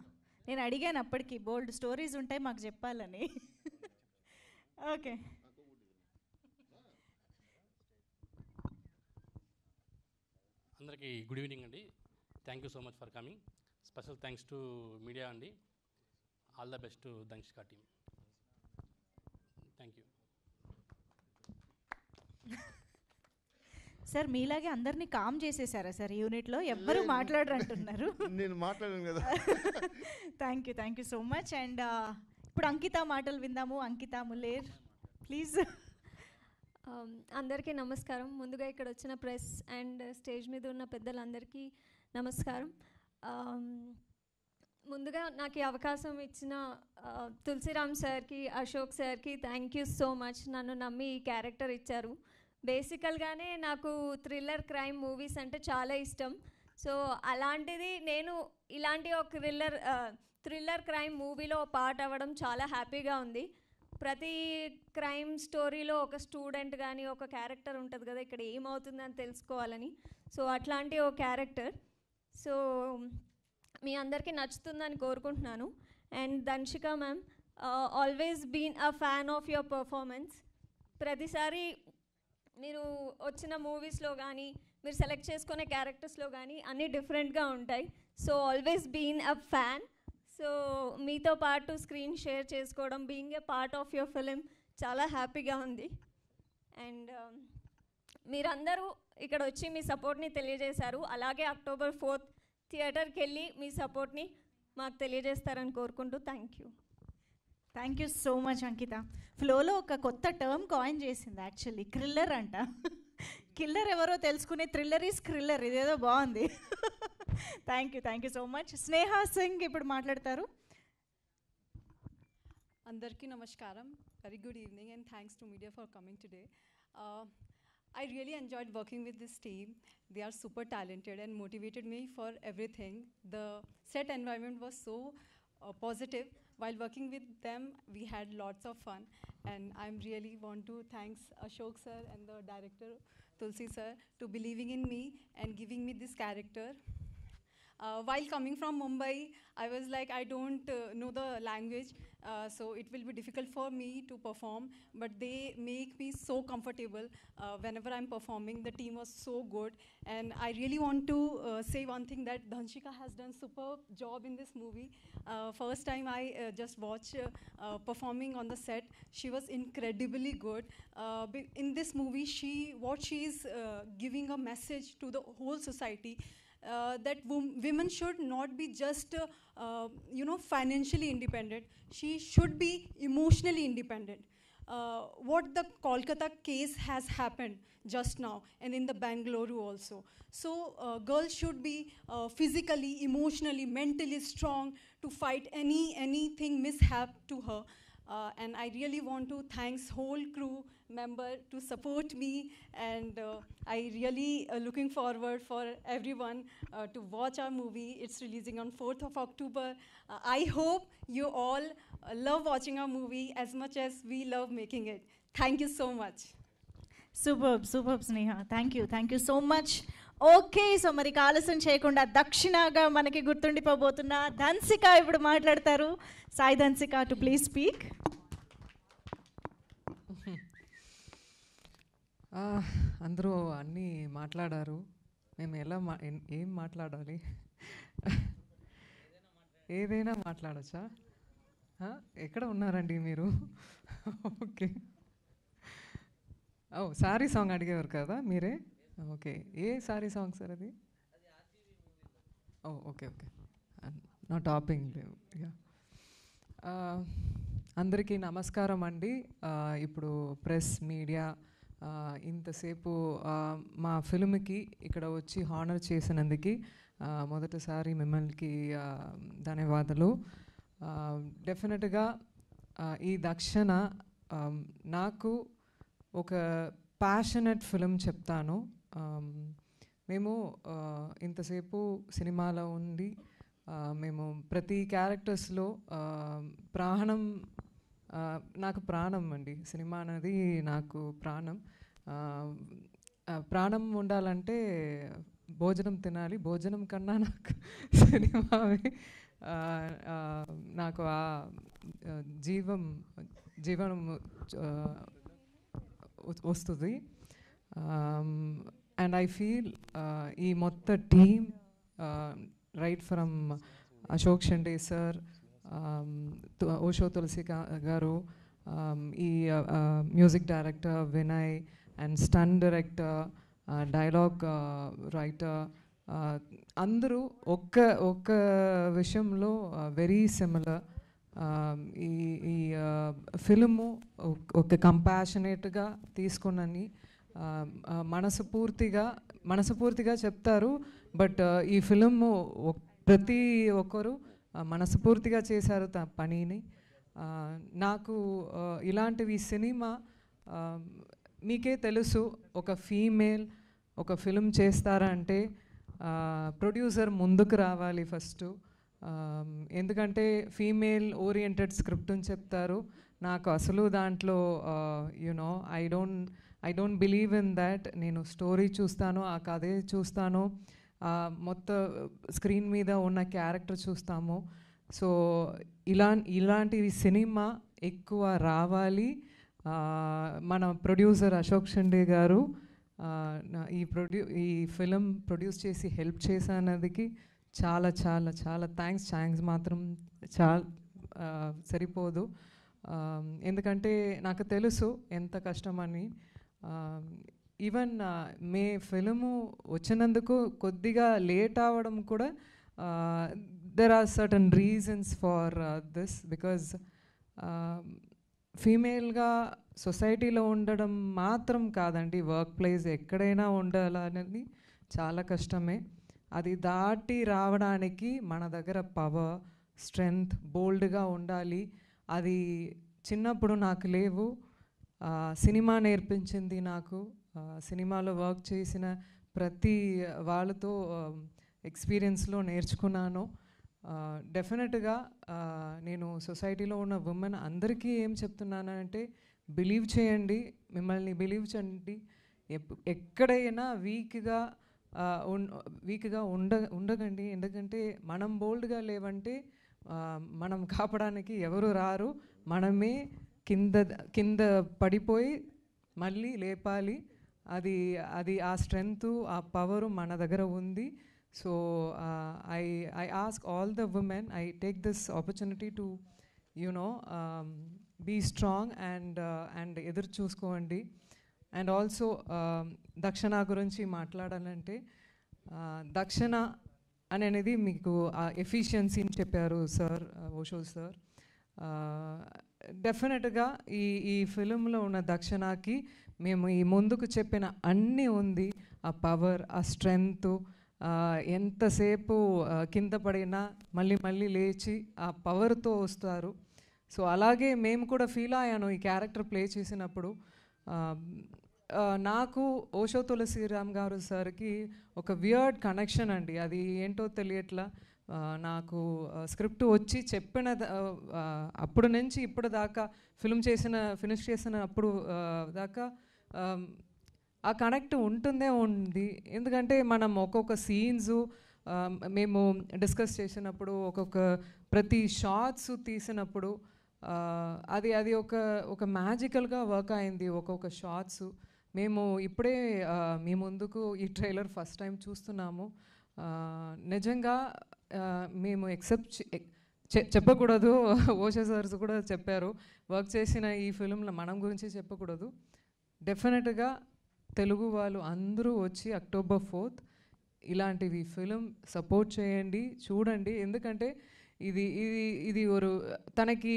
నేను అడిగాను అప్పటికి, బోల్డ్ స్టోరీస్ ఉంటాయి మాకు చెప్పాలని. ఓకే, అందరికీ గుడ్ ఈవినింగ్ అండి. Thank you so much for coming. Special thanks to media అండి. All the best to Dhanshika team. Thank you sir. మీలాగే అందరినీ కామ్ చేసేసారా సార్ యూనిట్లో? ఎవ్వరూ మాట్లాడరు అంటున్నారు. నేను మాట్లాడాను కదా. Thank you so much. And ఇప్పుడు అంకిత మాటలు విందాము. అంకిత ములేర్ ప్లీజ్. అందరికీ నమస్కారం. ముందుగా ఇక్కడ వచ్చిన ప్రెస్ అండ్ స్టేజ్ మీద ఉన్న పెద్దలందరికీ నమస్కారం. ముందుగా నాకు ఈ అవకాశం ఇచ్చిన తులసిరామ్ సార్కి, అశోక్ సార్కి థ్యాంక్ యూ సో మచ్. నన్ను నమ్మి ఈ క్యారెక్టర్ ఇచ్చారు. బేసికల్గానే నాకు థ్రిల్లర్ క్రైమ్ మూవీస్ అంటే చాలా ఇష్టం. సో అలాంటిది నేను ఇలాంటి ఒక థ్రిల్లర్ క్రైమ్ మూవీలో పార్ట్ అవ్వడం చాలా హ్యాపీగా ఉంది. ప్రతి క్రైమ్ స్టోరీలో ఒక స్టూడెంట్ కానీ ఒక క్యారెక్టర్ ఉంటుంది కదా, ఇక్కడ ఏమవుతుందని తెలుసుకోవాలని. సో అట్లాంటి ఒక క్యారెక్టర్. సో మీ అందరికీ నచ్చుతుందని కోరుకుంటున్నాను. And Dhanshika ma'am, always been a fan of your performance. ప్రతిసారి మీరు వచ్చిన మూవీస్లో కానీ మీరు సెలెక్ట్ చేసుకునే క్యారెక్టర్స్లో కానీ అన్నీ డిఫరెంట్గా ఉంటాయి. So always been a fan. So మీతో పాటు స్క్రీన్ షేర్ చేసుకోవడం, being a part of your film చాలా హ్యాపీగా ఉంది. అండ్ మీరందరూ ఇక్కడ వచ్చి మీ సపోర్ట్ని తెలియజేశారు. అలాగే October 4th థియేటర్కి వెళ్ళి మీ సపోర్ట్ని మాకు తెలియజేస్తారని కోరుకుంటూ థ్యాంక్ యూ సో మచ్ అంకిత. ఫ్లోలో ఒక కొత్త టర్మ్ కాయిన్ చేసింది యాక్చువల్లీ, క్రిల్లర్ అంట. కిల్లర్ ఎవరో తెలుసుకునే థ్రిల్లర్ ఈజ్ క్రిల్లర్. ఇదేదో బాగుంది. Thank you so much. Sneha Singh ఇప్పుడు మాట్లాడతారు. అందరికీ నమస్కారం. Very good evening and thanks to media for coming today. I really enjoyed working with this team. They are super talented and motivated me for everything. The set environment was so positive. While working with them, we had lots of fun. And I really want to thank Ashok sir and the director Tulsi sir to believing in me and giving me this character. While coming from Mumbai, I was like, I don't know the language, so it will be difficult for me to perform, but they make me so comfortable whenever I'm performing. The team was so good, and I really want to say one thing, that Dhanshika has done superb job in this movie. First time I just watched performing on the set, she was incredibly good. In this movie, she is giving a message to the whole society. That women should not be just financially independent. She should be emotionally independent. What the Kolkata case has happened just now, and in the Bangalore also. So girls should be physically, emotionally, mentally strong to fight anything mishap to her. And I really want to thank whole crew member to support me, and I really looking forward for everyone to watch our movie. It's releasing on 4th of October. I hope you all love watching our movie as much as we love making it. Thank you so much. Super Sneha. Thank you so much. Okay, so మరి ఆలస్యం చేయకుండా దక్షిణగా మనకి గుర్తుండిపోబోతున్న ధన్సిక ఇప్పుడు మాట్లాడతారు. Sai Dhansika to please speak. అందరూ అన్నీ మాట్లాడారు. మేము ఎలా ఏం మాట్లాడాలి? ఏదైనా మాట్లాడచ్చా? ఎక్కడ ఉన్నారండి మీరు? ఓకే. సారీ సాంగ్ అడిగేవారు కదా మీరే? ఓకే, ఏ సారీ సాంగ్ సార్ అది? ఓకే నా టాపింగ్ లేవు. అందరికీ నమస్కారం అండి. ఇప్పుడు ప్రెస్ మీడియా ఇంతసేపు మా ఫిల్మ్కి ఇక్కడ వచ్చి హానర్ చేసినందుకు మొదటిసారి మిమ్మల్ని ధన్యవాదాలు. డెఫినెట్గా ఈ దక్షిణ నాకు ఒక ప్యాషనెట్ ఫిలిం చెప్తాను. మేము ఇంతసేపు సినిమాలో ఉండి మేము ప్రతి క్యారెక్టర్స్లో ప్రాణం, నాకు ప్రాణం అండి. సినిమా అనేది నాకు ప్రాణం. ప్రాణం ఉండాలంటే భోజనం తినాలి. భోజనం కన్నా నాకు సినిమావి నాకు ఆ జీవనం వస్తుంది. అండ్ ఐ ఫీల్ ఈ మొత్తం team right from Ashok Shinde sir, Osho Tulasi గారు, ఈ music director Vinay and stunt director, dialogue writer, అందరూ ఒక్క విషయంలో వెరీ సిమిలర్. ఈ ఫిల్ము ఒక కంపాషనేట్గా తీసుకున్నని మనస్ఫూర్తిగా చెప్తారు. బట్ ఈ ఫిల్ము ప్రతి ఒక్కరు మనస్ఫూర్తిగా చేశారు పనిని. నాకు ఇలాంటివి సినిమా మీకే తెలుసు, ఒక ఫీమేల్ ఒక ఫిల్మ్ చేస్తారంటే ప్రొడ్యూసర్ ముందుకు రావాలి ఫస్ట్. ఎందుకంటే ఫీమేల్ ఓరియంటెడ్ స్క్రిప్ట్ అని చెప్తారు. నాకు అసలు దాంట్లో you know I don't believe in that. నేను స్టోరీ చూస్తాను, ఆ కథే చూస్తాను, మొత్తం స్క్రీన్ మీద ఉన్న క్యారెక్టర్ చూస్తాము. సో ఇలాంటివి సినిమా ఎక్కువ రావాలి. మన ప్రొడ్యూసర్ అశోక్ షండే గారు ఈ ఫిలిం ప్రొడ్యూస్ చేసి హెల్ప్ చేసినందుకు చాలా చాలా చాలా థ్యాంక్స్ మాత్రం సరిపోదు. ఎందుకంటే నాకు తెలుసు ఎంత కష్టమని. ఈవెన్ మే ఫిలిము వచ్చినందుకు కొద్దిగా లేట్ అవ్వడం కూడా there are certain reasons for this. Because ఫీమేల్గా సొసైటీలో ఉండడం మాత్రం కాదండి, వర్క్ ప్లేస్ ఎక్కడైనా ఉండాలనేది చాలా కష్టమే. అది దాటి రావడానికి మన దగ్గర పవర్, స్ట్రెంగ్త్, బోల్డ్గా ఉండాలి. అది చిన్నప్పుడు నాకు లేవు. సినిమా నేర్పించింది నాకు. సినిమాలో వర్క్ చేసిన ప్రతి వాళ్ళతో ఎక్స్పీరియన్స్లో నేర్చుకున్నాను. డెఫినెట్గా నేను సొసైటీలో ఉన్న ఉమెన్ అందరికీ ఏం చెప్తున్నానంటే బిలీవ్ చేయండి, మిమ్మల్ని బిలీవ్ చేయండి. ఎక్కడైనా వీక్గా ఉండకండి. ఎందుకంటే మనం బోల్డ్గా లేవంటే మనం కాపాడడానికి ఎవరు రారు. మనమే కింద పడిపోయి మళ్ళీ లేపాలి. అది ఆ స్ట్రెంగ్త్, ఆ పవరు మన దగ్గర ఉంది. So I ask all the women, I take this opportunity to be strong and ఎదురు చూసుకోండి. అండ్ ఆల్సో దక్షిణ గురించి మాట్లాడాలంటే దక్షిణ అనేది మీకు ఎఫిషియన్సీని చెప్పారు సార్, ఓషో సార్. డెఫినెట్గా ఈ ఫిలింలో ఉన్న దక్షిణకి మేము ఈ ముందుకు చెప్పిన అన్నీ ఉంది. ఆ పవర్, ఆ స్ట్రెంగ్త్, ఎంతసేపు కింద పడినా మళ్ళీ లేచి ఆ పవర్తో వస్తారు. సో అలాగే మేము కూడా ఫీల్ అయ్యాను ఈ క్యారెక్టర్ ప్లే చేసినప్పుడు. నాకు ఓషో తులసిరామ్ గారు సార్కి ఒక వియర్డ్ కనెక్షన్ అండి, అది ఏంటో తెలియట్లా. నాకు స్క్రిప్ట్ వచ్చి చెప్పిన అప్పుడు నుంచి ఇప్పుడు దాకా ఫినిష్ చేసిన అప్పుడు దాకా ఆ కనెక్ట్ ఉంది. ఎందుకంటే మనం ఒక్కొక్క సీన్స్ మేము డిస్కస్ చేసినప్పుడు, ప్రతి షార్ట్స్ తీసినప్పుడు అది ఒక మ్యాజికల్గా వర్క్ అయింది. ఒక్కొక్క షార్ట్స్ మేము ఇప్పుడే మీ ముందుకు ఈ ట్రైలర్ ఫస్ట్ టైం చూస్తున్నాము. నిజంగా మేము చెప్పకూడదు. ఓషో సార్స్ కూడా చెప్పారు, వర్క్ చేసిన ఈ ఫిలింలో మనం గురించి చెప్పకూడదు. డెఫినెట్గా తెలుగు వాళ్ళు అందరూ వచ్చి October 4th ఇలాంటివి ఫిలిం సపోర్ట్ చేయండి, చూడండి. ఎందుకంటే ఇది తనకి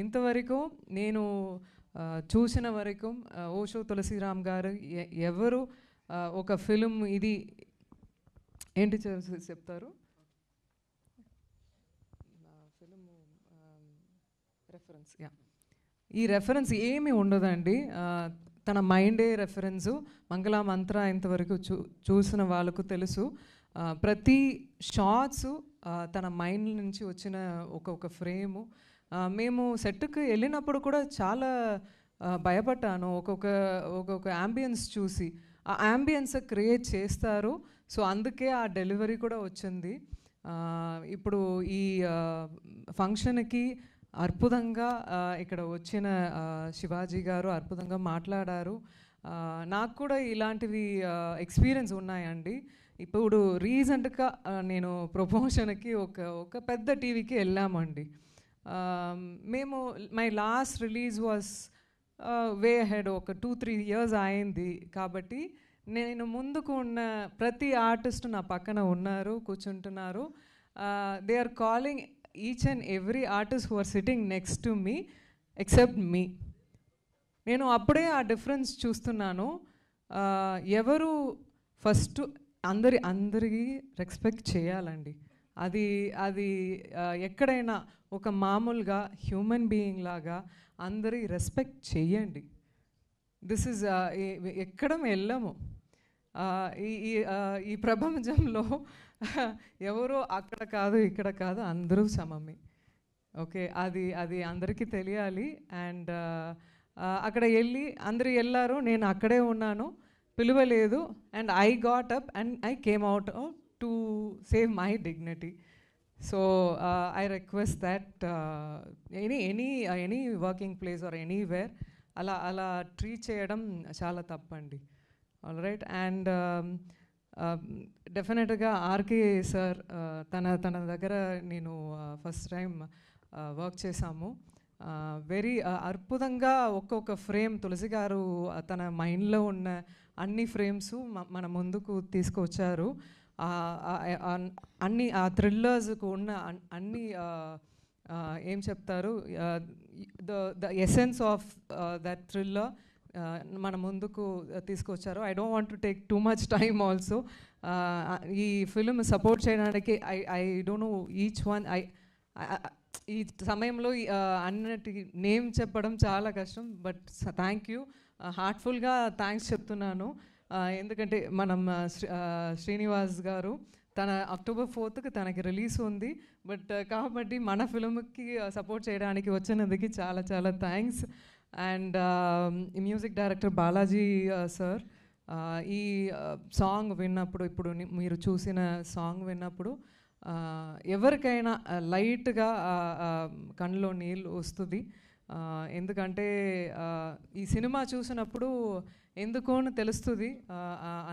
ఇంతవరకు నేను చూసిన వరకు ఓషో తులసిరామ్ గారు ఎవరు ఒక ఫిలిం ఇది ఏంటి చెప్తారు ఫిలిం రెఫరెన్స్ ఈ రెఫరెన్స్ ఏమీ ఉండదండి. తన మైండే రెఫరెన్సు. మంగళ మంత్ర ఇంతవరకు చూసిన వాళ్ళకు తెలుసు. ప్రతి షాట్స్ తన మైండ్ నుంచి వచ్చిన ఒక ఫ్రేము. మేము సెట్కి వెళ్ళినప్పుడు కూడా చాలా భయపడ్డాను ఒక్కొక్క యాంబియన్స్ చూసి. ఆ యాంబియన్స్ క్రియేట్ చేస్తారు. సో అందుకే ఆ డెలివరీ కూడా వచ్చింది. ఇప్పుడు ఈ ఫంక్షన్కి అద్భుతంగా ఇక్కడ వచ్చిన శివాజీ గారు అద్భుతంగా మాట్లాడారు. నాకు కూడా ఇలాంటివి ఎక్స్పీరియన్స్ ఉన్నాయండి. ఇప్పుడు రీసెంట్గా నేను ప్రమోషన్కి ఒక పెద్ద టీవీకి వెళ్ళామండి. మేము my last release was way head, ఒక 2-3 years అయింది. కాబట్టి నేను ముందుకు ఉన్న ప్రతి ఆర్టిస్ట్ నా పక్కన ఉన్నారు, కూర్చుంటున్నారు. They are calling each and every artist who are sitting next to me except me. నేను అప్పుడే ఆ డిఫరెన్స్ చూస్తున్నాను. ఎవరు ఫస్ట్ అందరికీ రెస్పెక్ట్ చేయాలండి. అది ఎక్కడైనా ఒక మామూలుగా హ్యూమన్ బీయింగ్ లాగా అందరి రెస్పెక్ట్ చేయండి. దిస్ ఇస్ ఎక్కడ వెళ్ళము. ఈ ప్రపంచంలో ఎవరో అక్కడ కాదు ఇక్కడ కాదు, అందరూ సమమే. ఓకే, అది అందరికీ తెలియాలి. అండ్ అక్కడ వెళ్ళి అందరూ వెళ్ళారు, నేను అక్కడే ఉన్నాను, పిలవలేదు. And I got up and I came out to save my dignity. So I request that any working place or anywhere అలా ట్రీట్ చేయడం చాలా తప్పండి. All right. అండ్ డెఫినెట్గా ఆర్కే సార్ తన దగ్గర నేను ఫస్ట్ టైం వర్క్ చేశాము. వెరీ అద్భుతంగా ఒక్కొక్క ఫ్రేమ్ తులసి గారు తన మైండ్లో ఉన్న అన్ని ఫ్రేమ్స్ మన ముందుకు తీసుకొచ్చారు. అన్ని ఆ థ్రిల్లర్స్కు ఉన్న అన్ని ఏం చెప్తారు, the essence of that thriller మన ముందుకు తీసుకొచ్చారు. I don't want to take too much time also. ఈ ఫిల్మ్ సపోర్ట్ చేయడానికి I don't know each one. ఈ సమయంలో అన్నిటి నేమ్ చెప్పడం చాలా కష్టం. బట్ థ్యాంక్ యూ, హార్ట్ఫుల్గా థ్యాంక్స్ చెప్తున్నాను. ఎందుకంటే మనం శ్రీనివాస్ గారు తన October 4th తనకి రిలీజ్ ఉంది. బట్ కాబట్టి మన ఫిల్మ్కి సపోర్ట్ చేయడానికి వచ్చినందుకు చాలా చాలా thanks. And music director Balaji sir, ఈ సాంగ్ విన్నప్పుడు, ఇప్పుడు మీరు చూసిన సాంగ్ విన్నప్పుడు ఎవరికైనా లైట్గా కళ్ళలో నీళ్ళు వస్తుంది. ఎందుకంటే ఈ సినిమా చూసినప్పుడు ఎందుకో తెలుస్తుంది,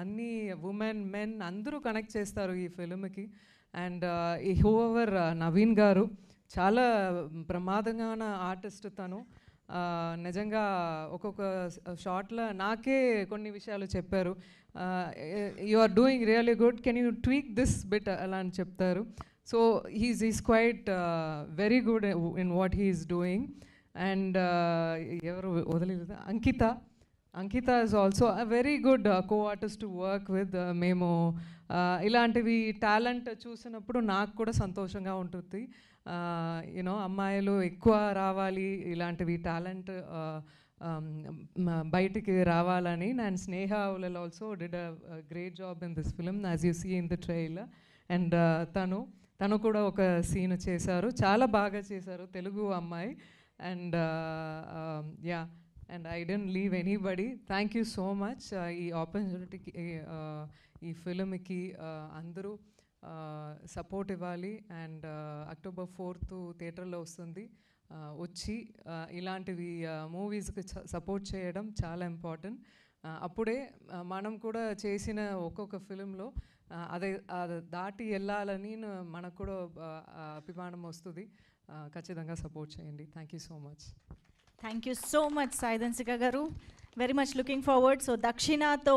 అన్ని ఉమెన్ మెన్ అందరూ కనెక్ట్ చేస్తారు ఈ ఫిల్మ్కి. అండ్ ఈ హూఎవర్ నవీన్ గారు చాలా ప్రమాదంగా ఆర్టిస్ట్. తను నిజంగా ఒక్కొక్క షాట్లో నాకే కొన్ని విషయాలు చెప్పారు. You are doing really good, can you tweak this bit అలా అని చెప్తారు. So is quite very good in what he is doing. And ఎవరు వదిలేదు, Ankita is also a very good co-artist to work with. మేము ఇలాంటివి టాలెంట్ చూసినప్పుడు నాకు కూడా సంతోషంగా ఉంటుంది. యూనో అమ్మాయిలు ఎక్కువ రావాలి, ఇలాంటివి టాలెంట్ బయటికి రావాలని. And Sneha will also did a great job in this film as you see in the trailer. And తను కూడా ఒక సీన్ చేశారు, చాలా బాగా చేశారు, తెలుగు అమ్మాయి. And yeah, and I don't leave anybody. Thank you so much. ఈ ఆపర్చునిటీకి, ఈ ఫిల్మ్కి అందరూ సపోర్ట్ ఇవ్వాలి. అండ్ October 4th థియేటర్లో వస్తుంది. వచ్చి ఇలాంటివి మూవీస్కి సపోర్ట్ చేయడం చాలా ఇంపార్టెంట్. అప్పుడే మనం కూడా చేసిన ఒక్కొక్క ఫిలింలో అది దాటి వెళ్ళాలని మనకు కూడా అభిమానం వస్తుంది. ఖచ్చితంగా సపోర్ట్ చేయండి. Thank you so much. Thank you so much Sai Dhanshika గారు. Very much looking forward. So దక్షిణతో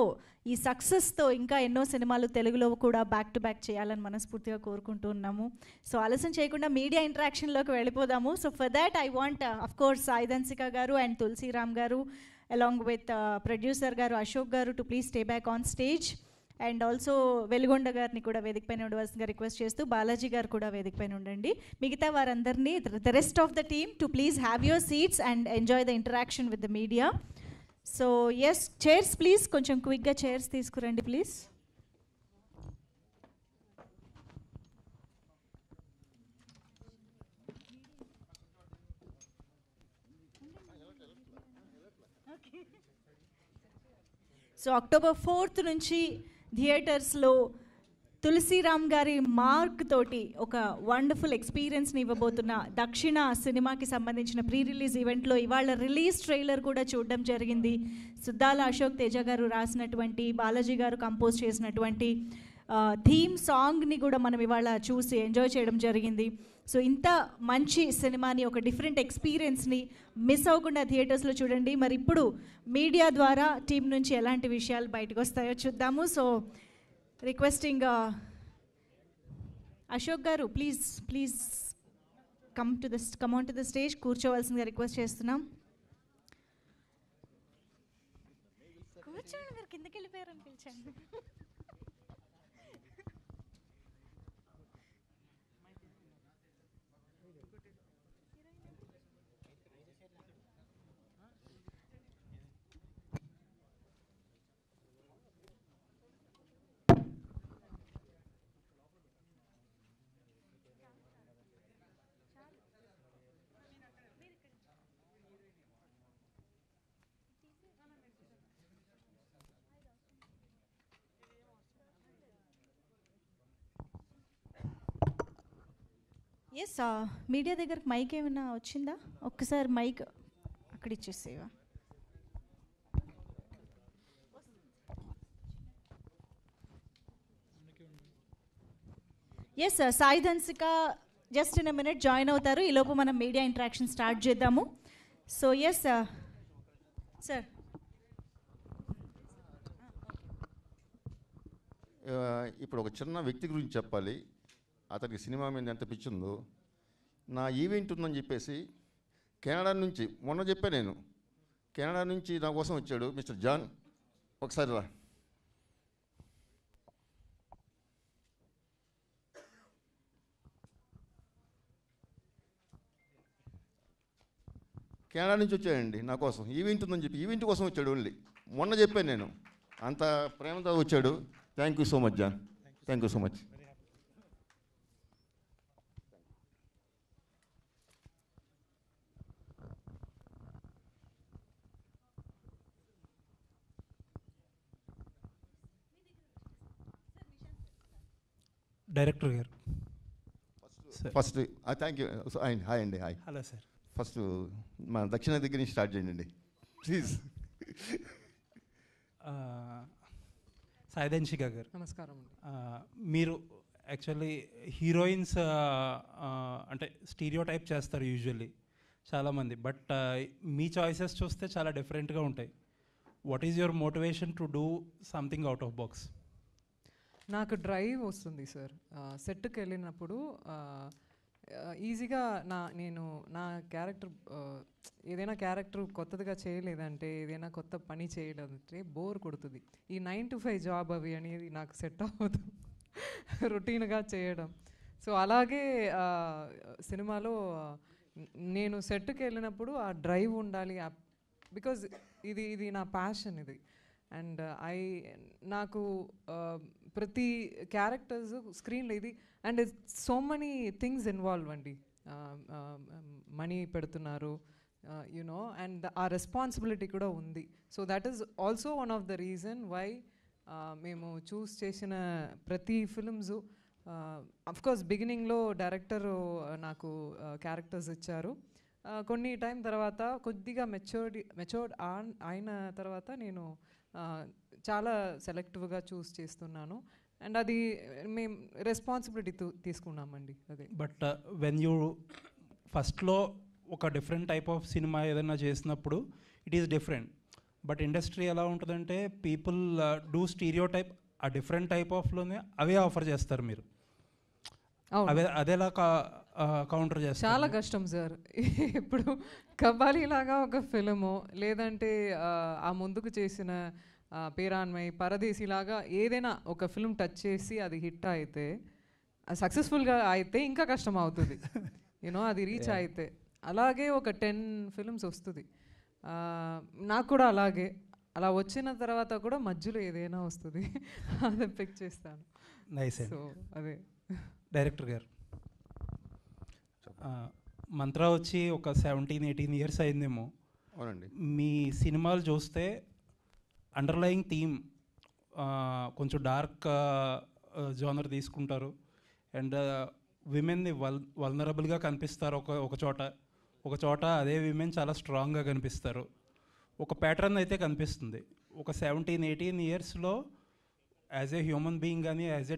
ఈ సక్సెస్తో ఇంకా ఎన్నో సినిమాలు తెలుగులో కూడా బ్యాక్ టు బ్యాక్ చేయాలని మనస్ఫూర్తిగా కోరుకుంటూ ఉన్నాము. సో ఆలస్యం చేయకుండా మీడియా ఇంటరాక్షన్లోకి వెళ్ళిపోదాము. So for that I want of course Sai Dhanshika గారు అండ్ తులసిరామ్ గారు అలాంగ్ విత్ ప్రొడ్యూసర్ గారు Ashok garu to please stay back on stage. And also Veligonda గారిని కూడా వేదిక పైన ఉండవలసిందిగా రిక్వెస్ట్ చేస్తూ బాలాజీ గారు కూడా వేదిక పైన ఉండండి. మిగతా వారందరినీ the rest of the team to please have your seats and enjoy the interaction with the media. So yes, chairs please, కొంచెం క్విక్గా చైర్స్ తీసుకురండి ప్లీజ్. సో October 4th నుంచి థియేటర్స్లో తులసిరామ్ గారి మార్క్ తోటి ఒక వండర్ఫుల్ ఎక్స్పీరియన్స్ని ఇవ్వబోతున్న దక్షిణ సినిమాకి సంబంధించిన ప్రీ రిలీజ్ ఈవెంట్లో ఇవాళ రిలీజ్ ట్రైలర్ కూడా చూడడం జరిగింది. సుద్దాల అశోక్ తేజ గారు రాసినటువంటి, బాలాజీ గారు కంపోజ్ చేసినటువంటి థీమ్ సాంగ్ని కూడా మనం ఇవాళ చూసి ఎంజాయ్ చేయడం జరిగింది. సో ఇంత మంచి సినిమాని, ఒక డిఫరెంట్ ఎక్స్పీరియన్స్ని మిస్ అవ్వకుండా థియేటర్స్లో చూడండి. మరి ఇప్పుడు మీడియా ద్వారా టీం నుంచి ఎలాంటి విషయాలు బయటకు వస్తాయో చూద్దాము. సో రిక్వెస్టింగ్ అశోక్ గారు please come on to the stage, కూర్చోవలసిందిగా రిక్వెస్ట్ చేస్తున్నాం. కూర్చోండి, మీరు కిందకి వెళ్ళిపోయారని పిలిచాను. ఎస్, మీడియా దగ్గరకు మైక్ ఏమైనా వచ్చిందా? ఒక్కసారి మైక్ అక్కడ ఇచ్చేసేవా? Yes, Sai Dhanshika just in a minute join అవుతారు. ఈలోపు మనం మీడియా ఇంటరాక్షన్ స్టార్ట్ చేద్దాము. So yes sir. ఇప్పుడు ఒక చిన్న వ్యక్తి గురించి చెప్పాలి. అతనికి సినిమా మీద ఎంత పిచ్చిందో. నా ఈవెంట్ ఉందని చెప్పేసి కెనడా నుంచి, మొన్న చెప్పా నేను, కెనడా నుంచి నా కోసం వచ్చాడు మిస్టర్ జాన్. ఒకసారి రా. కెనడా నుంచి వచ్చాడండి నా కోసం. ఈవెంట్ ఉందని చెప్పి ఈవెంట్ కోసం వచ్చాడు ఓన్లీ. మొన్న చెప్పాను నేను, అంత ప్రేమతో వచ్చాడు. Thank you so much John, thank you so much. Director గారు ఫస్ట్ థ్యాంక్ యూ. హాయ్ అండి. హాయ్. Hello sir. ఫస్ట్ మన దక్షిణ దగ్గర నుంచి స్టార్ట్ చేయండి ప్లీజ్. సాయి ధన్సిక గారు నమస్కారం. మీరు యాక్చువల్లీ హీరోయిన్స్ అంటే స్టీరియో టైప్ చేస్తారు యూజువల్లీ చాలామంది, బట్ మీ చాయిసెస్ చూస్తే చాలా డిఫరెంట్గా ఉంటాయి. What is your motivation to do something out of box? నాకు డ్రైవ్ వస్తుంది సార్. సెట్కి వెళ్ళినప్పుడు ఈజీగా నేను నా క్యారెక్టర్, ఏదైనా క్యారెక్టర్ కొత్తదిగా చేయలేదంటే, ఏదైనా కొత్త పని చేయలేదంటే బోర్ కొడుతుంది. ఈ 9 to 5 జాబ్ అవి అనేది నాకు సెట్ అవ్వదు, రొటీన్గా చేయడం. సో అలాగే సినిమాలో నేను సెట్కి వెళ్ళినప్పుడు ఆ డ్రైవ్ ఉండాలి, బికాజ్ ఇది నా ప్యాషన్ ఇది. అండ్ నాకు ప్రతి క్యారెక్టర్స్ స్క్రీన్లో ఇది, and so many things involve అండి. మనీ పెడుతున్నారు యునో, అండ్ ఆ రెస్పాన్సిబిలిటీ కూడా ఉంది. So that is also one of the reason why మేము చూస్ చేసిన ప్రతి ఫిల్మ్స్. అఫ్కోర్స్ బిగినింగ్లో డైరెక్టర్ నాకు క్యారెక్టర్స్ ఇచ్చారు. కొన్ని టైం తర్వాత కొద్దిగా మెచ్యూర్డ్ అయిన తర్వాత నేను చాలా సెలెక్టివ్గా చూస్ చేస్తున్నాను. అండ్ అది మేము రెస్పాన్సిబిలిటీ తీసుకున్నామండి. అదే. బట్ వెన్ యూ ఫస్ట్లో ఒక డిఫరెంట్ టైప్ ఆఫ్ సినిమా ఏదైనా చేసినప్పుడు it is different. But industry ఎలా ఉంటుందంటే పీపుల్ డూ స్టీరియో టైప్, ఆ డిఫరెంట్ టైప్ ఆఫ్లోనే అవే ఆఫర్ చేస్తారు మీరు. అదేలా కౌంటర్ చేస్తారు? చాలా కష్టం సార్. ఇప్పుడు కవ్వాలి లాగా ఒక ఫిలిము, లేదంటే ఆ ముందుకు చేసిన పేరాన్మై, పరదేశీ లాగా ఏదైనా ఒక ఫిల్మ్ టచ్ చేసి అది హిట్ అయితే, సక్సెస్ఫుల్గా అయితే ఇంకా కష్టం అవుతుంది. యూనో అది రీచ్ అయితే. అలాగే ఒక 10 ఫిల్మ్స్ వస్తుంది. నాకు కూడా అలాగే, అలా వచ్చిన తర్వాత కూడా మధ్యలో ఏదైనా వస్తుంది, అది పిక్ చేస్తాను. నైస్. సో అదే. డైరెక్టర్ గారు, మంత్ర వచ్చి ఒక 17-18 ఇయర్స్ అయిందేమో. అవునండి. మీ సినిమాలు చూస్తే అండర్లయింగ్ థీమ్ కొంచెం డార్క్ జోనర్ తీసుకుంటారు, అండ్ విమెన్ని వల్నరబుల్గా కనిపిస్తారు ఒక చోట అదే విమెన్ చాలా స్ట్రాంగ్గా కనిపిస్తారు. ఒక ప్యాటర్న్ అయితే కనిపిస్తుంది. ఒక 17-18 ఇయర్స్లో యాజ్ ఏ హ్యూమన్ బీయింగ్ కానీ, యాజ్ ఏ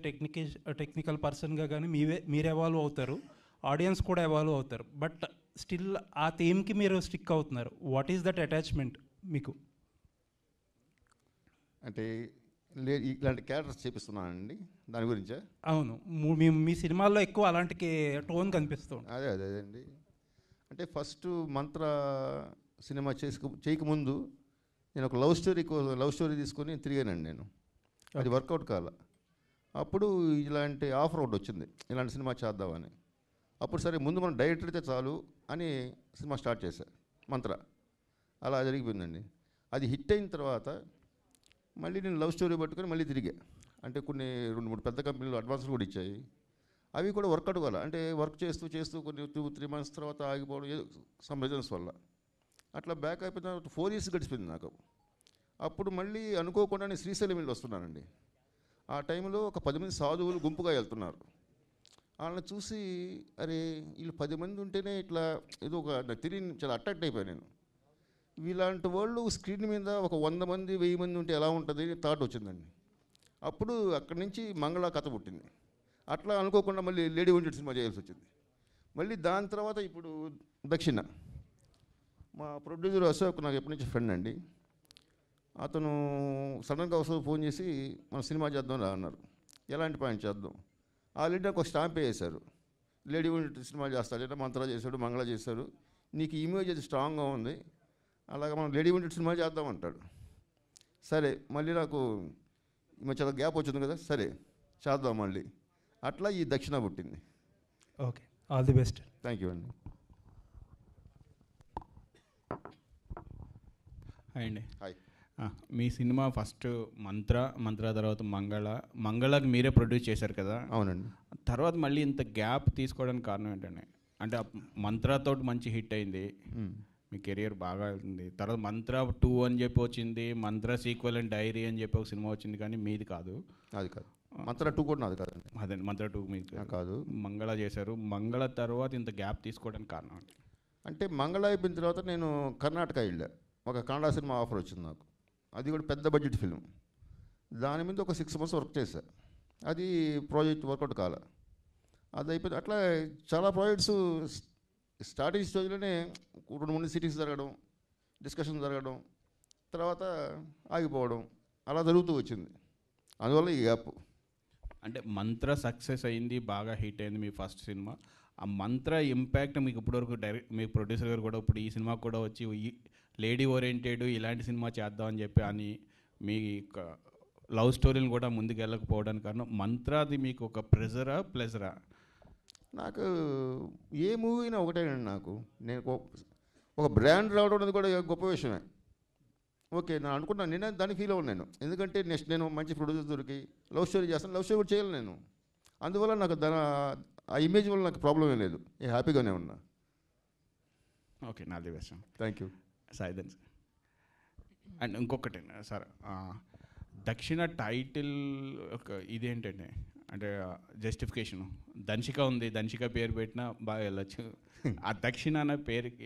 టెక్నికల్ పర్సన్గా కానీ మీరు ఎవాల్వ్ అవుతారు, ఆడియన్స్ కూడా ఎవాల్వ్ అవుతారు. బట్ స్టిల్ ఆ థీమ్కి మీరు స్టిక్ అవుతున్నారు. వాట్ ఈస్ దట్ అటాచ్మెంట్ మీకు? అంటే ఇలాంటి క్యారెక్టర్స్ చేపిస్తున్నానండి, దాని గురించే. అవును, మీ సినిమాల్లో ఎక్కువ అలాంటి టోన్ కనిపిస్తుంది. అదే అండి. అంటే ఫస్ట్ మంత్ర సినిమా చేయకముందు నేను ఒక లవ్ స్టోరీ తీసుకొని తిరిగానండి నేను. అది వర్కౌట్ కాల. అప్పుడు ఇలాంటి ఆఫర్ ఒకటి వచ్చింది, ఇలాంటి సినిమా చేద్దామని. అప్పుడు సరే ముందు మనం డైరెక్టర్ అయితే చాలు అని సినిమా స్టార్ట్ చేశాను మంత్ర. అలా జరిగిపోయిందండి. అది హిట్ అయిన తర్వాత మళ్ళీ నేను లవ్ స్టోరీ పట్టుకొని మళ్ళీ తిరిగా. అంటే కొన్ని 2-3 పెద్ద కంపెనీలు అడ్వాన్స్లు కూడా ఇచ్చాయి. అవి కూడా వర్కౌట్ కావాలి. అంటే వర్క్ చేస్తూ కొన్ని 2-3 మంత్స్ తర్వాత ఆగిపోవడం, సమ్ రీజన్స్ వల్ల అట్లా బ్యాక్ అయిపోయిన తర్వాత 4 years గడిచిపోయింది నాకు. అప్పుడు మళ్ళీ అనుకోకుండా నేను శ్రీశైలం వెళ్ళి వస్తున్నానండి. ఆ టైంలో ఒక 10 మంది సాధువులు గుంపుగా వెళ్తున్నారు. వాళ్ళని చూసి అరే వీళ్ళు 10 మంది ఉంటేనే ఇట్లా ఏదో ఒక తిరిగి చాలా అట్రాక్ట్ అయిపోయాను నేను. వీళ్ళంటి వాళ్ళు స్క్రీన్ మీద ఒక 100 మంది 1000 మంది ఉంటే ఎలా ఉంటుంది థాట్ వచ్చిందండి. అప్పుడు అక్కడి నుంచి మంగళ కథ పుట్టింది. అట్లా అనుకోకుండా మళ్ళీ లేడీ వంటెడ్ సినిమా చేయాల్సి వచ్చింది. మళ్ళీ దాని తర్వాత ఇప్పుడు దక్షిణ. మా ప్రొడ్యూసర్ అశోక్ నాకు ఎప్పటి నుంచి ఫ్రెండ్ అండి. అతను సడన్గా అశోక్ ఫోన్ చేసి మనం సినిమా చేద్దాం రా అన్నారు. ఎలాంటి పాయింట్ చేద్దాం? ఆల్రెడీ నాకు ఒక స్టాంప్ వేసారు, లేడీ వంటెడ్ సినిమా చేస్తాడు, మంత్ర చేశాడు, మంగళ చేశారు, నీకు ఇమేజ్ అది స్ట్రాంగ్గా ఉంది, అలాగే మనం లేడీ వంటెడ్ సినిమా చేద్దామంటాడు. సరే మళ్ళీ నాకు చాలా గ్యాప్ వచ్చింది కదా, సరే చేద్దాం మళ్ళీ. అట్లా ఈ దక్షిణ పుట్టింది. Okay, all the best. Thank you అండి. హాయ్ అండి. హాయ్. మీ సినిమా ఫస్ట్ మంత్ర తర్వాత మంగళకి మీరే ప్రొడ్యూస్ చేశారు కదా? అవునండి. తర్వాత మళ్ళీ ఇంత గ్యాప్ తీసుకోవడానికి కారణం ఏంటండి? అంటే మంత్రతో మంచి హిట్ అయింది, మీ కెరియర్ బాగా వెళ్తుంది. తర్వాత మంత్ర 2 అని చెప్పి వచ్చింది, మంత్ర సీక్వెల్ అండ్ డైరీ అని చెప్పి ఒక సినిమా వచ్చింది, కానీ మీది కాదు. అది కాదు, మంత్ర 2 కూడా నాది కాదండి. అదే మంత్ర 2 మీది కాదు. మంగళ చేశారు. మంగళ తర్వాత ఇంత గ్యాప్ తీసుకోవడానికి కారణం అంటే మంగళ అయిపోయిన తర్వాత నేను కర్ణాటక వెళ్ళా. ఒక కన్నడ సినిమా ఆఫర్ వచ్చింది నాకు. అది కూడా పెద్ద బడ్జెట్ ఫిల్మ్. దాని మీద ఒక 6 months వర్క్ చేశా. అది ప్రాజెక్ట్ వర్కౌట్ కాల. అది అయిపోయింది. అట్లా చాలా ప్రాజెక్ట్స్ స్టార్టింగ్ స్టేజ్లోనే 2-3 సిటీస్ జరగడం, డిస్కషన్ జరగడం, తర్వాత ఆగిపోవడం, అలా జరుగుతూ వచ్చింది. అందువల్ల ఈ గ్యాప్. అంటే మంత్ర సక్సెస్ అయింది, బాగా హిట్ అయింది మీ ఫస్ట్ సినిమా. ఆ మంత్ర ఇంపాక్ట్ మీకు ఇప్పటివరకు మీ ప్రొడ్యూసర్ గారు కూడా ఇప్పుడు ఈ సినిమా కూడా వచ్చి లేడీ ఓరియంటెడ్ ఇలాంటి సినిమా చేద్దామని చెప్పి అని మీ లవ్ స్టోరీని కూడా ముందుకు వెళ్ళకపోవడానికి కారణం మంత్రాది మీకు ఒక ప్లెజరా? నాకు ఏ మూవీ అయినా ఒకటేనండి. నాకు నేను ఒక బ్రాండ్ రావడం అనేది కూడా గొప్ప విషయమే. ఓకే, నేను అనుకున్నాను, నేనే దాన్ని ఫీల్ అవ్వను నేను. ఎందుకంటే నెక్స్ట్ నేను మంచి ప్రొడ్యూసర్ దొరికి లవ్ స్టోరీ చేస్తాను, లవ్ స్టోరీ కూడా చేయాలి నేను. అందువల్ల నాకు ఆ ఇమేజ్ వల్ల నాకు ప్రాబ్లం ఏం లేదు, నేను హ్యాపీగానే ఉన్నా. ఓకే, నాది విషయం. Thank you. Saidhan sir. And ఇంకొకటి సార్, దక్షిణ టైటిల్ ఒక ఇదేంటండి అంటే జస్టిఫికేషను. దంశిక ఉంది, దంశిక పేరు పెట్టినా బాగా వెళ్ళచ్చు. ఆ దక్షిణ అనే పేరుకి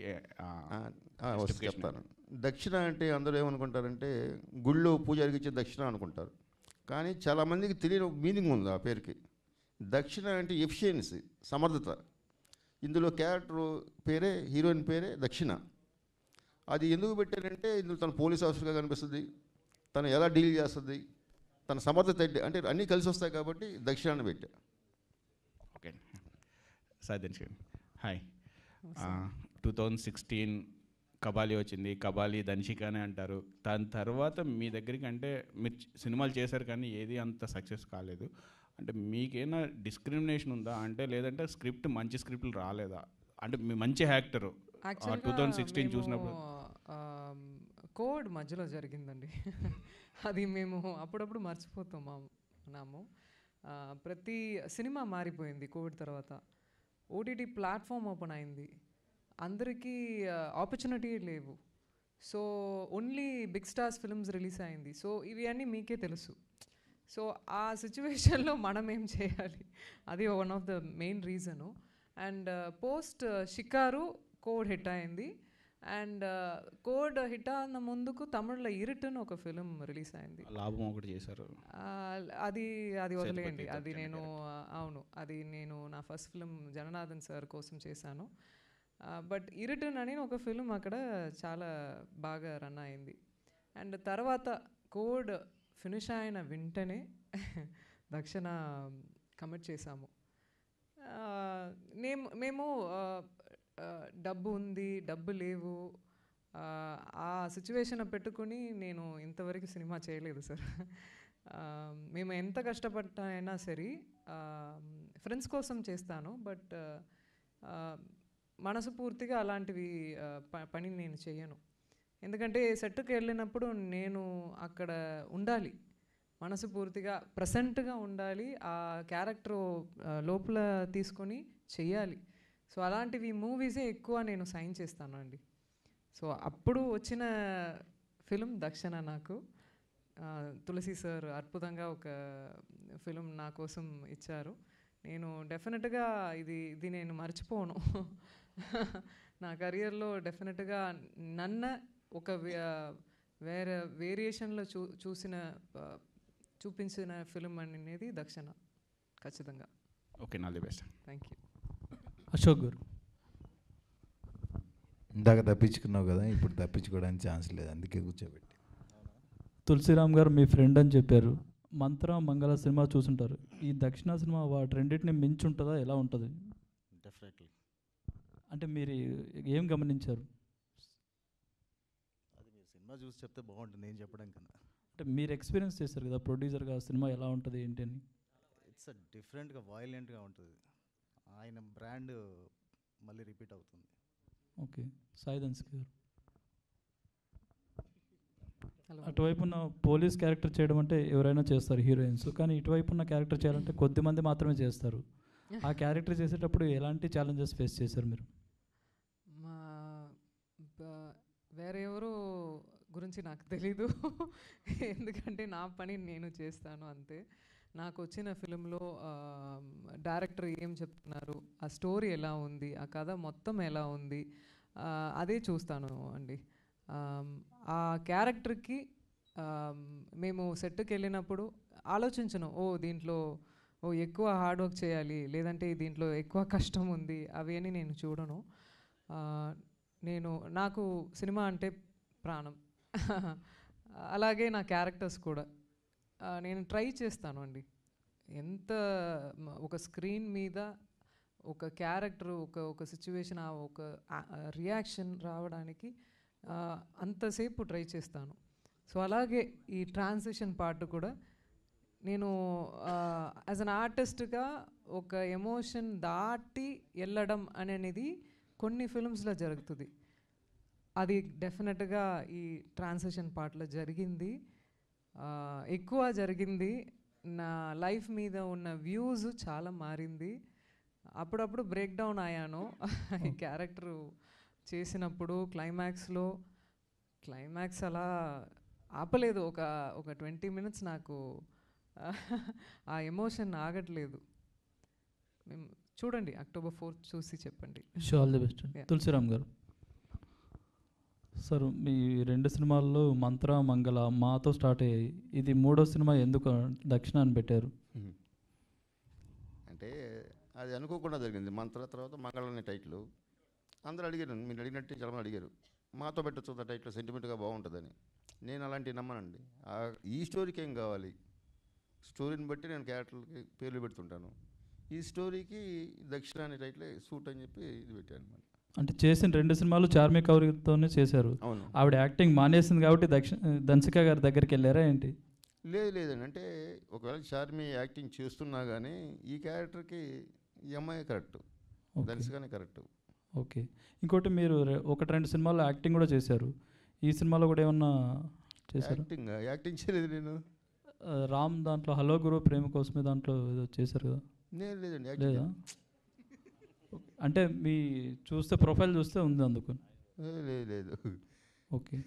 చెప్తాను. దక్షిణ అంటే అందరూ ఏమనుకుంటారంటే గుళ్ళో పూజారికి ఇచ్చే దక్షిణ అనుకుంటారు, కానీ చాలామందికి తెలియని మీనింగ్ ఉంది ఆ పేరుకి. దక్షిణ అంటే ఎఫిషియన్సీ, సమర్థత. ఇందులో క్యారెక్టర్ పేరే, హీరోయిన్ పేరే దక్షిణ. అది ఎందుకు పెట్టారంటే ఇందులో తన పోలీస్ ఆఫీసర్గా కనిపిస్తుంది, తను ఎలా డీల్ చేస్తుంది, తన సమర్థత అంటే అన్నీ కలిసి వస్తాయి కాబట్టి దక్షిణాన్ని పెట్టా. Okay sir hi. 2016 కబాలి వచ్చింది, కబాలి ధన్షికానే అంటారు. దాని తర్వాత మీ దగ్గరికి అంటే మీరు సినిమాలు చేశారు కానీ ఏది అంత సక్సెస్ కాలేదు. అంటే మీకేమైనా డిస్క్రిమినేషన్ ఉందా అంటే, లేదంటే స్క్రిప్ట్ మంచి స్క్రిప్ట్లు రాలేదా? అంటే మీ మంచి యాక్టరు 2016 చూసినప్పుడు కోడ్ మధ్యలో జరిగిందండి. అది మేము అప్పుడప్పుడు మర్చిపోతున్నాము. ప్రతి సినిమా మారిపోయింది కోవిడ్ తర్వాత. ఓటీటీ ప్లాట్ఫామ్ ఓపెన్ అయింది, అందరికీ ఆపర్చునిటీ లేవు. So only big stars films release అయింది. సో ఇవి అన్నీ మీకే తెలుసు. సో ఆ సిచ్యువేషన్లో మనం ఏం చేయాలి, అది one of the main reason. And post షికారు కోడ్ హిట్ అయింది. అండ్ కోడ్ హిట్ అన్న ముందుకు తమిళ్లో ఇరుటన్ ఒక ఫిలిం రిలీజ్ అయింది. లాభం ఒకటి చేశారు. అది వదిలేయండి. అది నేను అవును, అది నేను నా ఫస్ట్ ఫిలిం జననాథన్ సార్ కోసం చేశాను. బట్ ఇరుటన్ అని ఒక ఫిలిం అక్కడ చాలా బాగా రన్ అయింది. అండ్ తర్వాత కోడ్ ఫినిష్ అయిన వెంటనే దక్షిణ కమిట్ చేశాము. మేము డబ్బు ఉంది, డబ్బు లేవు, ఆ సిచ్యువేషన్ పెట్టుకుని నేను ఇంతవరకు సినిమా చేయలేదు సార్. మేము ఎంత కష్టపడినా సరే ఫ్రెండ్స్ కోసం చేస్తాను. బట్ మనసు పూర్తిగా అలాంటివి పని నేను చేయను. ఎందుకంటే సెట్కి వెళ్ళినప్పుడు నేను అక్కడ ఉండాలి, మనసు పూర్తిగా ప్రజెంట్గా ఉండాలి, ఆ క్యారెక్టర్ లోపల తీసుకొని చెయ్యాలి. సో అలాంటివి మూవీసే ఎక్కువ నేను సైన్ చేస్తాను అండి. సో అప్పుడు వచ్చిన ఫిలిం దక్షిణ. నాకు తులసి సార్ అద్భుతంగా ఒక ఫిలిం నా కోసం ఇచ్చారు. నేను డెఫినెట్గా ఇది నేను మర్చిపోను. నా కెరియర్లో డెఫినెట్గా నన్ను ఒక వేరే వేరియేషన్లో చూపించిన ఫిలిం అనేది దక్షిణ ఖచ్చితంగా. Okay, all the best. Thank you. Ashok garu, ఇందాక తప్పించుకున్నావు కదా, ఇప్పుడు తప్పించుకోవడానికి ఛాన్స్ లేదు, అందుకే కూర్చోబెట్టి. తులసిరామ్ గారు మీ ఫ్రెండ్ అని చెప్పారు. మంత్ర మంగళ సినిమా చూసుంటారు. ఈ దక్షిణ సినిమా వాటి రెండింటిని మించి ఉంటుందా, ఎలా ఉంటుంది? డెఫినెట్లీ. అంటే మీరు ఏం గమనించారు? అది మీరు సినిమా చూసి చెప్తే బాగుంటుంది, నేను చెప్పడం కన్నా. అంటే మీరు ఎక్స్పీరియన్స్ చేస్తారు కదా ప్రొడ్యూసర్గా, సినిమా ఎలా ఉంటుంది ఏంటి అని. ఇట్స్ డిఫరెంట్గా వైలెంట్గా ఉంటుంది. ఆయన బ్రాండ్ మళ్ళీ రిపీట్ అవుతుంది. ఓకే, సాయి ధన్షిక గారు, అటువైపు ఉన్న పోలీస్ క్యారెక్టర్ చేయడం అంటే ఎవరైనా చేస్తారు హీరోయిన్స్, కానీ ఇటువైపు ఉన్న క్యారెక్టర్ చేయాలంటే కొద్దిమంది మాత్రమే చేస్తారు. ఆ క్యారెక్టర్ చేసేటప్పుడు ఎలాంటి ఛాలెంజెస్ ఫేస్ చేశారు మీరు? వేరే ఎవరు గురించి నాకు తెలీదు, ఎందుకంటే నా పని నేను చేస్తాను అంతే. నాకు వచ్చిన ఫిలింలో డైరెక్టర్ ఏం చెప్తున్నారు, ఆ స్టోరీ ఎలా ఉంది, ఆ కథ మొత్తం ఎలా ఉంది, అదే చూస్తాను అండి. ఆ క్యారెక్టర్కి మేము సెట్కి వెళ్ళినప్పుడు ఆలోచించను, దీంట్లో ఎక్కువ హార్డ్ వర్క్ చేయాలి, లేదంటే దీంట్లో ఎక్కువ కష్టం ఉంది, అవి అని నేను చూడను. నాకు సినిమా అంటే ప్రాణం. అలాగే నా క్యారెక్టర్స్ కూడా నేను ట్రై చేస్తాను అండి. ఎంత ఒక స్క్రీన్ మీద ఒక క్యారెక్టర్ ఒక సిచ్యువేషన్ ఒక రియాక్షన్ రావడానికి అంతసేపు ట్రై చేస్తాను. సో అలాగే ఈ ట్రాన్సిషన్ పార్ట్ కూడా నేను యాజ్ అన్ ఆర్టిస్ట్గా ఒక ఎమోషన్ దాటి వెళ్ళడం అనేది కొన్ని ఫిల్మ్స్లో జరుగుతుంది. అది డెఫినెట్గా ఈ ట్రాన్సిషన్ పార్ట్లో జరిగింది, ఎక్కువ జరిగింది. నా లైఫ్ మీద ఉన్న వ్యూస్ చాలా మారింది. అప్పుడప్పుడు బ్రేక్ డౌన్ అయ్యాను ఈ క్యారెక్టర్ చేసినప్పుడు. క్లైమాక్స్ అలా ఆపలేదు, ఒక 20 minutes నాకు ఆ ఎమోషన్ ఆగట్లేదు. మేము చూడండి, October 4th చూసి చెప్పండి. All the best. తులసిరామ్ గారు సార్, మీ 2 సినిమాల్లో మంత్ర మంగళ మాతో స్టార్ట్ అయ్యాయి. ఇది 3వ సినిమా ఎందుకు దక్షిణ అని పెట్టారు? అంటే అది అనుకోకుండా జరిగింది. మంత్ర తర్వాత మంగళ అనే టైటిల్ అందరూ అడిగారు, మీరు అడిగినట్టే చాలామంది అడిగారు. మాతో పెట్టచ్చు ఆ టైటిల్ సెంటిమెంట్గా బాగుంటుందని. నేను అలాంటివి నమ్మనండి. ఈ స్టోరీకి ఏం కావాలి, స్టోరీని బట్టి నేను క్యారెక్టర్లకి పేర్లు పెడుతుంటాను. ఈ స్టోరీకి దక్షిణ అనే టైటిల్ సూట్ అని చెప్పి ఇది పెట్టాను అనమాట. అంటే చేసిన 2 సినిమాలు చార్మి కౌరితోనే చేశారు. అవును. ఆవిడ యాక్టింగ్ మానేసింది కాబట్టి ధన్సిక గారి దగ్గరికి వెళ్ళారా ఏంటి? లేదండి, అంటే ఒకవేళ చార్మి యాక్టింగ్ చేస్తున్నా కానీ ఈ క్యారెక్టర్కి ఈ అమ్మాయి కరెక్ట్, ధన్సికనే కరెక్ట్. ఓకే. ఇంకోటి మీరు 1-2 సినిమాల్లో యాక్టింగ్ కూడా చేశారు. ఈ సినిమాలో కూడా ఏమన్నా చేశారు? యాక్టింగ్ చేయలేదు నేను. రామ్ దాంట్లో హలో గురు ప్రేమ కోసమే దాంట్లో ఏదో చేశారు కదా? లేదండి, లేదా? అంటే మీ చూస్తే ప్రొఫైల్ చూస్తే ఉంది అందుకు. లేదు. ఓకే.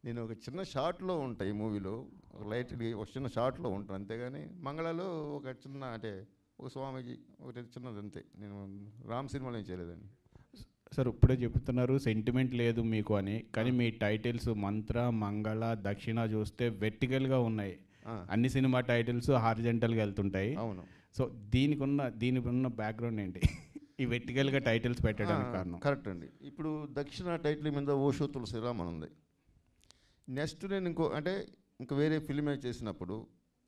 నేను ఒక చిన్న షార్ట్లో ఉంటాయి ఈ మూవీలో, లైట్గా ఒక చిన్న షార్ట్లో ఉంటాను అంతేగాని మంగళలో ఒక చిన్న అంటే ఒక స్వామీజీ ఒకటి చిన్నది అంతే. నేను రామ్ సినిమాలో ఏం చేయలేదండి. సార్ ఇప్పుడే చెప్తున్నారు సెంటిమెంట్ లేదు మీకు అని, కానీ మీ టైటిల్స్ మంత్ర, మంగళ, దక్షిణ చూస్తే వెర్టికల్గా ఉన్నాయి. అన్ని సినిమా టైటిల్స్ హారిజెంటల్గా వెళ్తుంటాయి. అవును. సో దీనికి ఉన్న బ్యాక్గ్రౌండ్ ఏంటి ఈ వెర్టికల్గా టైటిల్స్ పెట్టడానికి కారణం? కరెక్ట్ అండి. ఇప్పుడు దక్షిణ టైటిల్ మీద ఓషో తులసిరామ్ అని ఉంది. నెక్స్ట్ నేను ఇంకా వేరే ఫిల్మే చేసినప్పుడు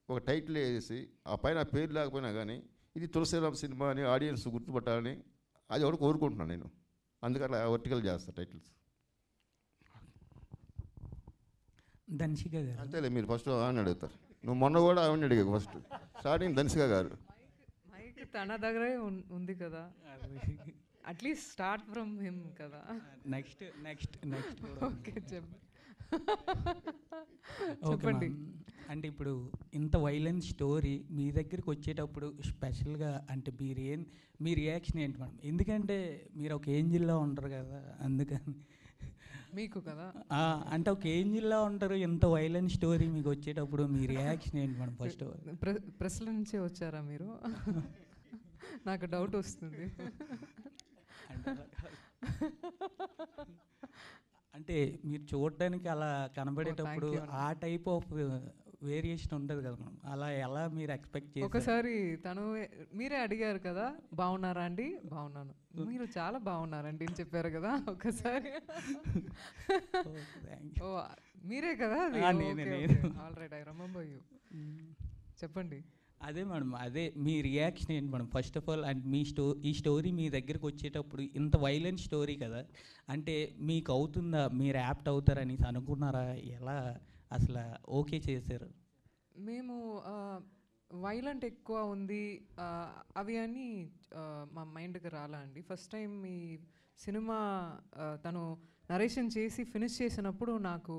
ఒక టైటిల్ వేసి ఆ పైన పేరు లేకపోయినా కానీ ఇది తులసిరామ్ సినిమా అని ఆడియన్స్ గుర్తుపట్టాలని అది ఒకటి కోరుకుంటున్నాను నేను. అందుకని వర్టికల్ చేస్తా టైటిల్స్. ధన్సిక గారు అంతేలే, మీరు ఫస్ట్ ఆవిడ అడుగుతారు. నువ్వు మొన్న కూడా ఆవిడ అడిగావు ఫస్ట్. స్టార్టింగ్ ధన్సిక గారు. మైక్ తన దగ్గరే ఉంది కదా, అట్లీస్ట్ స్టార్ట్ ఫ్రమ్ హిమ్ కదా. నెక్స్ట్ ఓకే చెప్పండి. అంటే ఇప్పుడు ఇంత వైలెన్స్ స్టోరీ మీ దగ్గరికి వచ్చేటప్పుడు స్పెషల్గా అంటే మీ రియాక్షన్ ఏంటి మేడం? ఎందుకంటే మీరు ఒక ఏంజిల్లో ఉంటారు కదా, అందుకని మీకు కదా అంటే ఒక ఏంజిల్లో ఉంటారు. ఇంత వైలెన్స్ స్టోరీ మీకు వచ్చేటప్పుడు మీ రియాక్షన్ ఏంటి మేడం? ఫస్ట్ ప్రెస్ల నుంచే వచ్చారా మీరు? నాకు డౌట్ వస్తుంది. అంటే మీరు చూడడానికి అలా కనబడేటప్పుడు ఆ టైప్ ఆఫ్ వేరియేషన్ ఉంటుంది కదా మనం, అలా ఎలా మీరు ఎక్స్పెక్ట్ చేస్తారు? ఒకసారి మీరే అడిగారు కదా బాగున్నారా అండి, బాగున్నాను, మీరు చాలా బాగున్నారండి అని చెప్పారు కదా ఒకసారి. ఓ మీరే కదా? All right, I remember you. చెప్పండి. అదే మేడం, అదే మీ రియాక్షన్ ఏంటి madam first of all? And ఈ స్టోరీ మీ దగ్గరికి వచ్చేటప్పుడు ఇంత వైలెంట్ స్టోరీ కదా, అంటే మీకు అవుతుందా, మీరు యాప్ట్ అవుతారని అనుకున్నారా? ఎలా అసలు ఓకే చేశారు? మేము వైలెంట్ ఎక్కువ ఉంది అవి అని మా మైండ్కి రాలా అండి. ఫస్ట్ టైం ఈ సినిమా తను నరేషన్ చేసి ఫినిష్ చేసినప్పుడు నాకు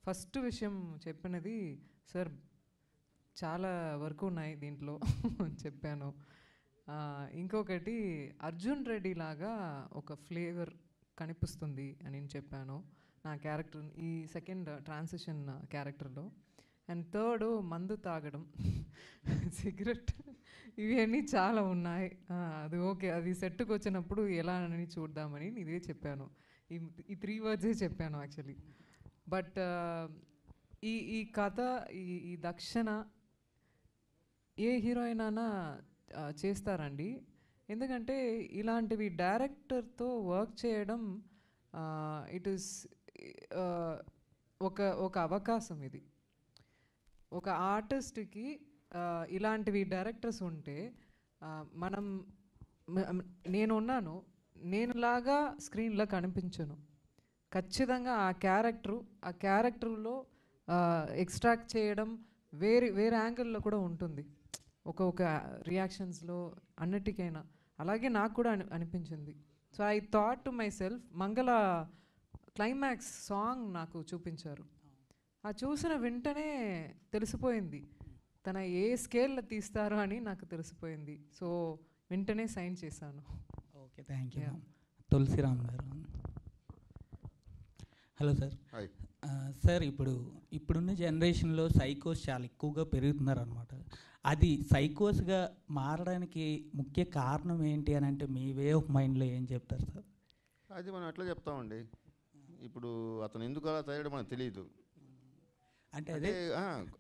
ఫస్ట్ విషయం చెప్పినది, సార్ చాలా వర్క్ ఉన్నాయి దీంట్లో చెప్పాను. ఇంకొకటి అర్జున్ రెడ్డి లాగా ఒక ఫ్లేవర్ కనిపిస్తుంది అని నేను చెప్పాను నా క్యారెక్టర్ ఈ సెకండ్ ట్రాన్సిషన్ క్యారెక్టర్లో. అండ్ థర్డ్ మందు తాగడం, సిగరెట్, ఇవన్నీ చాలా ఉన్నాయి. అది ఓకే, అది సెట్కి వచ్చినప్పుడు ఎలా అని చూద్దామని ఇదే చెప్పాను. ఈ 3 words చెప్పాను యాక్చువల్లీ. బట్ ఈ కథ ఈ దక్షిణ ఏ హీరోయిన్ అయినా చేస్తారండి. ఎందుకంటే ఇలాంటివి డైరెక్టర్తో వర్క్ చేయడం ఇట్ ఈస్ ఒక అవకాశం. ఇది ఒక ఆర్టిస్ట్కి ఇలాంటివి డైరెక్టర్స్ ఉంటే నేనున్నాను, నేనులాగా స్క్రీన్లో కనిపించను. ఖచ్చితంగా ఆ క్యారెక్టర్లో ఎక్స్ట్రాక్ట్ చేయడం వేరే యాంగిల్లో కూడా ఉంటుంది, ఒక రియాక్షన్స్లో అన్నిటికైనా. అలాగే నాకు కూడా అనిపించింది. So I thought to my self, మంగళ క్లైమాక్స్ సాంగ్ నాకు చూపించారు. ఆ చూసిన వెంటనే తెలిసిపోయింది తన ఏ స్కేల్లో తీస్తారో అని నాకు తెలిసిపోయింది. సో వెంటనే సైన్ చేశాను. Okay, thank you. తులసిరామ్ గారు. Hello sir. సార్ ఇప్పుడున్న జనరేషన్లో సైకోస్ చాలా ఎక్కువగా పెరుగుతున్నారు అనమాట. అది సైకోస్గా మారడానికి ముఖ్య కారణం ఏంటి అని అంటే మీ వే ఆఫ్ మైండ్లో ఏం చెప్తారు సార్? అది మనం ఎట్లా చెప్తామండి, ఇప్పుడు అతను ఎందుకు అలా తయారు మనకు తెలియదు.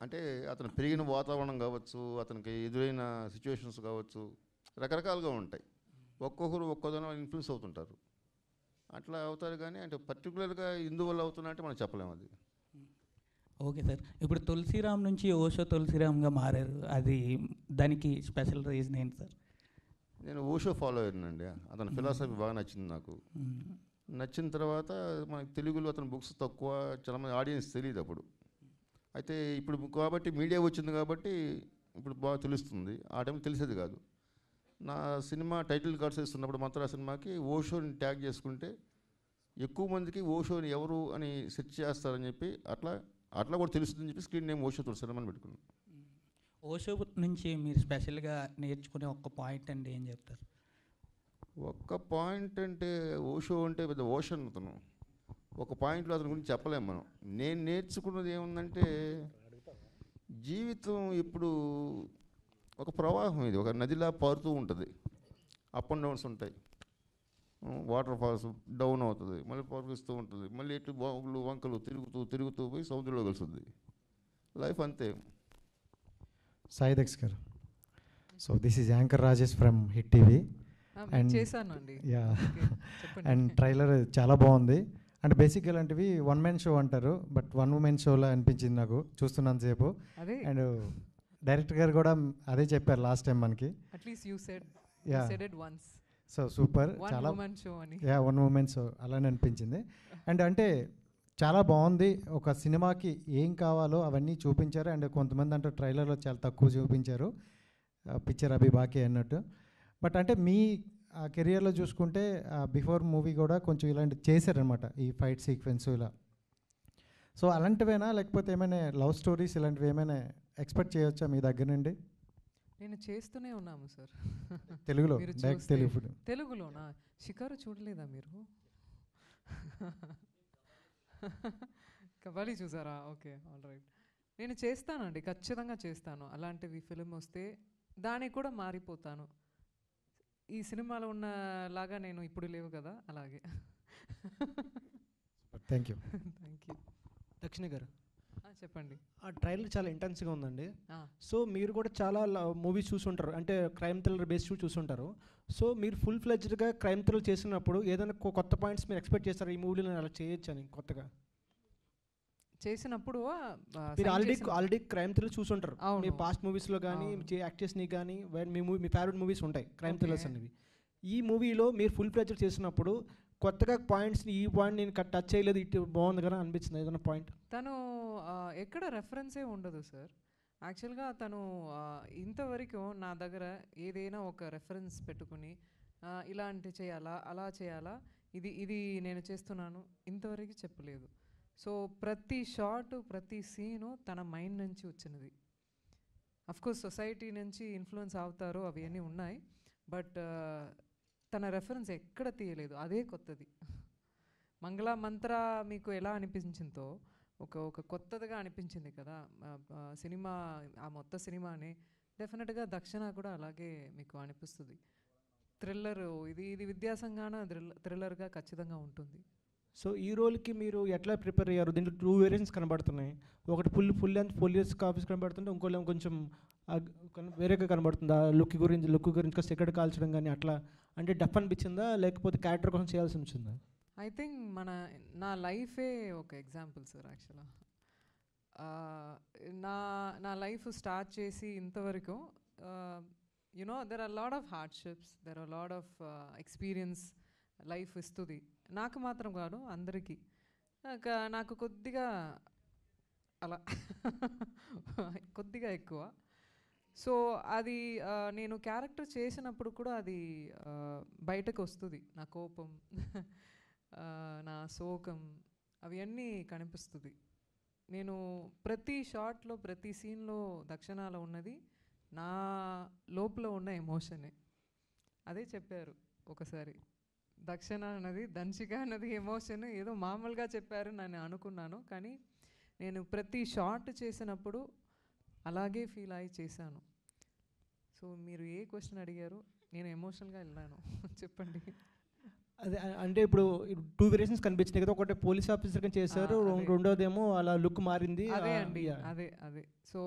అంటే అతను పెరిగిన వాతావరణం కావచ్చు, అతనికి ఎదురైన సిచ్యువేషన్స్ కావచ్చు, రకరకాలుగా ఉంటాయి. ఒక్కొక్కరు ఒక్కోదనం ఇన్ఫ్లుయెన్స్ అవుతుంటారు. అట్లా అవుతారు. కానీ అంటే పర్టికులర్గా ఇందువల్ల అవుతున్నా అంటే మనం చెప్పలేము అది. ఓకే సార్, ఇప్పుడు తులసిరామ్ నుంచి ఓషో తులసిరామ్గా మారారు, అది దానికి స్పెషల్ రీజన్ ఏంటి సార్? నేను ఓషో ఫాలో అయ్యానండి. అతని ఫిలాసఫీ బాగా నచ్చింది నాకు. నచ్చిన తర్వాత మనకి తెలుగులో అతని బుక్స్ తక్కువ, చాలామంది ఆడియన్స్ తెలియదు అప్పుడు. అయితే ఇప్పుడు కాబట్టి మీడియా వచ్చింది కాబట్టి ఇప్పుడు బాగా తెలుస్తుంది. ఆ టైంలో తెలిసేది కాదు. నా సినిమా టైటిల్ కార్డ్స్ వేస్తున్నప్పుడు మాత్రం ఆ సినిమాకి ఓషోని ట్యాగ్ చేసుకుంటే ఎక్కువ మందికి ఓషోని ఎవరు అని సెర్చ్ చేస్తారని చెప్పి అట్లా కూడా తెలుస్తుందని చెప్పి స్క్రీన్ నేమ్ ఓషో తులసిరామ్ అని పెట్టుకున్నాను. ఓషో నుంచి మీరు స్పెషల్గా నేర్చుకునే ఒక్క పాయింట్ అంటే ఏం చెప్తారు? ఒక్క పాయింట్ అంటే ఓషో అంటే పెద్ద ఓషన్ అతను. ఒక పాయింట్లో అతని గురించి చెప్పలేము మనం. నేను నేర్చుకున్నది ఏముందంటే జీవితం ఇప్పుడు ఒక ప్రవాహం, ఇది ఒక నదిలా పారుతూ ఉంటుంది. అప్ అండ్ డౌన్స్ ఉంటాయి. వాటర్ ఫాల్స్ డౌన్ అవుతుంది, మళ్ళీ పారుస్తూ ఉంటుంది, మళ్ళీ ఎటు బావులు వంకలు తిరుగుతూ పోయి సముద్రంలో కలుస్తుంది. లైఫ్ అంతే. సాయి దక్ష్ గారు, so this is anchor Rajesh from hit TV. And చేశానండి. యా, అండ్ ట్రైలర్ చాలా బాగుంది. అండ్ బేసిక్ ఇలాంటివి వన్ మ్యాన్ షో అంటారు, బట్ వన్ ఉమెన్ షోలా అనిపించింది నాకు చూస్తున్నంతసేపు. అండ్ డైరెక్టర్ గారు కూడా అదే చెప్పారు లాస్ట్ టైం మనకి. At least you said it once. So super, చాలా యా వన్ ఉమెన్ షో అలానే అనిపించింది. అండ్ అంటే చాలా బాగుంది. ఒక సినిమాకి ఏం కావాలో అవన్నీ చూపించారు. అండ్ కొంతమంది అంటే ట్రైలర్లో చాలా తక్కువ చూపించారు, పిక్చర్ అభి బాకీ అన్నట్టు. బట్ అంటే మీ కెరియర్లో చూసుకుంటే బిఫోర్ మూవీ కూడా కొంచెం ఇలాంటి చేశారనమాట, ఈ ఫైట్ సీక్వెన్స్ ఇలా. సో అలాంటివేనా, లేకపోతే ఏమైనా లవ్ స్టోరీస్ ఇలాంటివి ఏమైనా ఎక్స్పెక్ట్ చేయొచ్చా మీ దగ్గర నుండి? నేను చేస్తూనే ఉన్నాము సార్. తెలుగులో తెలుగులోనా? షికారు చూడలేదా మీరు? కబాలి చూసారా? Okay, all right. నేను చేస్తానండి, ఖచ్చితంగా చేస్తాను. అలాంటివి ఫిలిం వస్తే దానికి కూడా మారిపోతాను. ఈ సినిమాలో ఉన్న లాగా నేను ఇప్పుడు లేవు కదా, అలాగే. Thank you. Thank you. దక్షిణ గారు చెప్పండి. ఆ ట్రైలర్ చాలా ఇంటెన్స్గా ఉందండి. సో మీరు కూడా చాలా మూవీస్ చూసుంటారు, అంటే క్రైమ్ థ్రిల్లర్ బేస్డ్ చూసుంటారు. సో మీరు ఫుల్ ఫ్లెడ్జ్డ్గా క్రైమ్ థ్రిల్లర్ చేసినప్పుడు ఏదైనా కొత్త పాయింట్స్ మీరు ఎక్స్పెక్ట్ చేస్తారు, ఈ మూవీలో నేను అలా చేయొచ్చు అని కొత్తగా చేసినప్పుడు? మీరు ఆల్రెడీ క్రైమ్ థ్రిల్లర్ చూసుంటారు మీ పాస్ట్ మూవీస్లో కానీ, యాక్టర్స్ని కానీ, మీ ఫేవరెట్ మూవీస్ ఉంటాయి క్రైమ్ థ్రిల్లర్స్ అనేవి. ఈ మూవీలో మీరు ఫుల్ ఫ్లెడ్జ్ చేసినప్పుడు కొత్తగా పాయింట్స్ని, ఈ పాయింట్ నేను టచ్ చేయలేదు, ఇటు బాగుంది కదా అనిపించింది ఏదైనా పాయింట్? తను ఎక్కడ రెఫరెన్సే ఉండదు సార్. యాక్చువల్గా తను ఇంతవరకు నా దగ్గర ఏదైనా ఒక రెఫరెన్స్ పెట్టుకుని ఇలాంటి చేయాలా, అలా చేయాలా, ఇది నేను చేస్తున్నాను ఇంతవరకు చెప్పలేదు. సో ప్రతి షాట్, ప్రతి సీను తన మైండ్ నుంచి వచ్చినది. అఫ్కోర్స్ సొసైటీ నుంచి ఇన్ఫ్లుయెన్స్ అవుతారు, అవి అన్నీ ఉన్నాయి. బట్ తన రెఫరెన్స్ ఎక్కడ తీయలేదు, అదే కొత్తది. మంగళ మంత్ర మీకు ఎలా అనిపించిందో ఒక కొత్తదిగా అనిపించింది కదా సినిమా, ఆ మొత్తం సినిమాని. డెఫినెట్గా దక్షిణ కూడా అలాగే మీకు అనిపిస్తుంది. థ్రిల్లర్ ఇది విద్యాసంగాన థ్రిల్లర్గా ఖచ్చితంగా ఉంటుంది. సో ఈ రోల్కి మీరు ఎట్లా ప్రిపేర్ అయ్యారు? దీంట్లో 2 వేరియంట్స్ కనబడుతున్నాయి. ఒకటి ఫుల్ లెంత్ పోలీస్ కాపీస్ కనబడుతుంటే, ఇంకోళ్ళేమో కొంచెం వేరేగా కనబడుతుంది. ఆ లుక్ గురించి కాస్త ఎక్కడ కాల్చడం కానీ అట్లా, అంటే డఫ్ అనిపించిందా లేకపోతే క్యారెక్టర్ కోసం చేయాల్సి వచ్చిందా? ఐ థింక్ నా లైఫే ఒక ఎగ్జాంపుల్ సార్. యాక్చువల్గా నా లైఫ్ స్టార్ట్ చేసి ఇంతవరకు you know there are lot of hardships, there are lot of experience life ఇస్తుంది. నాకు మాత్రం కాదు, అందరికీ. నాకు కొద్దిగా అలా కొద్దిగా ఎక్కువ. సో అది నేను క్యారెక్టర్ చేసినప్పుడు కూడా అది బయటకు వస్తుంది. నా కోపం, నా శోకం, అవన్నీ కనిపిస్తుంది. నేను ప్రతి షాట్లో, ప్రతి సీన్లో దక్షిణాలో ఉన్నది నా లోపల ఉన్న ఎమోషనే. అదే చెప్పారు ఒకసారి, దక్షిణ అన్నది, దంచిక అన్నది ఎమోషన్. ఏదో మామూలుగా చెప్పారు నేను అనుకున్నాను, కానీ నేను ప్రతి షాట్ చేసినప్పుడు అలాగే ఫీల్ అయ్యి చేశాను. సో మీరు ఏ క్వశ్చన్ అడిగారు, నేను ఎమోషనల్గా వెళ్ళాను. చెప్పండి. అదే అంటే ఇప్పుడు 2 వేరియేషన్స్ కనిపించినాయి కదా, ఒకటి పోలీస్ ఆఫీసర్గా చేశారు, రెండోదేమో అలా లుక్ మారింది. అదే అండి, అదే. సో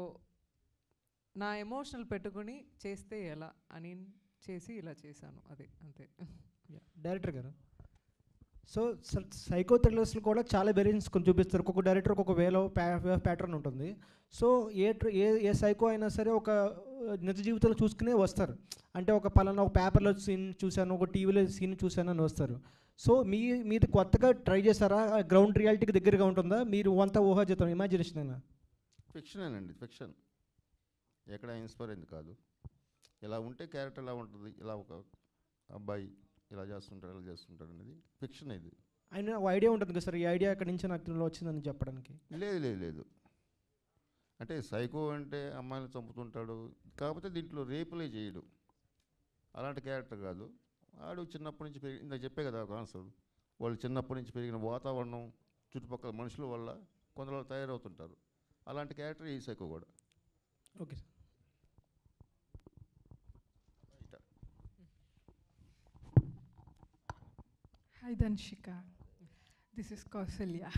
నా ఎమోషనల్ పెట్టుకుని చేస్తే ఎలా అని చేసి ఇలా చేశాను, అదే అంతే. డైరెక్టర్ గారు, సో సైకో థ్రిల్లర్స్లో కూడా చాలా వేరియంట్స్ కొంచెం చూపిస్తారు. ఒక్కొక్క డైరెక్టర్ ఒక్కొక్క వేలో ప్యాటర్న్ ఉంటుంది. సో ఏ సైకో అయినా సరే ఒక నిజ జీవితంలో చూసుకునే వస్తారు. అంటే ఒక పలానా ఒక పేపర్లో సీన్ చూశాను, ఒక టీవీలో సీన్ చూశాను అని వస్తారు. సో మీది కొత్తగా ట్రై చేస్తారా? గ్రౌండ్ రియాలిటీకి దగ్గరగా ఉంటుందా? మీరు అంతా ఊహాజీతం ఇమాజినేషన్ అయినా? ఫిక్షనేనండి, ఫిక్షన్. ఎక్కడ ఇన్స్పైర్ అయింది కాదు. ఇలా ఉంటే క్యారెక్టర్ ఇలా ఉంటుంది, ఇలా ఒక అబ్బాయి ఇలా చేస్తుంటాడు, ఇలా చేస్తుంటాడు అనేది ఫిక్షన్. ఇది ఆయన ఐడియా ఉంటుంది కదా సార్, ఈ ఐడియా ఎక్కడి నుంచి నాకు వచ్చిందని చెప్పడానికి? లేదు. అంటే సైకో అంటే అమ్మాయిని చంపుతుంటాడు, కాకపోతే దీంట్లో రేపులే చేయడు. అలాంటి క్యారెక్టర్ కాదు. ఆడు చిన్నప్పటి నుంచి ఇందాక చెప్పే కదా ఒక ఆన్సర్. వాళ్ళు చిన్నప్పటి నుంచి పెరిగిన వాతావరణం, చుట్టుపక్కల మనుషుల వల్ల కొందరు తయారవుతుంటారు. అలాంటి క్యారెక్టర్ ఈ సైకో కూడా. Okay sir. Hi Danshika, this is Kausalya.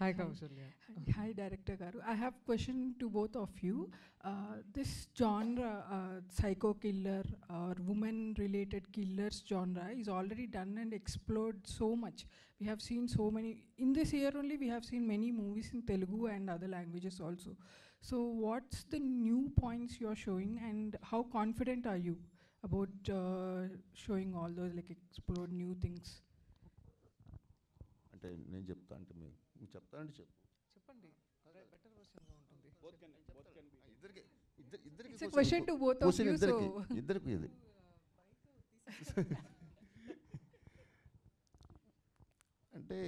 Hi Kausalya. Hi Director Garu. I have question to both of you. This genre, psycho killer or woman-related killers genre is already done and explored so much. We have seen so many, in this year only we have seen many movies in Telugu and other languages also. So what's the new points you are showing and how confident are you about showing all those, like explore new things? అంటే నేను చెప్తా అంటే మీరు చెప్తానంటే చెప్పండి. Better వర్షన్గా ఉంటుంది. It's a question to both of you. ఇద్దరికి ఇది అంటే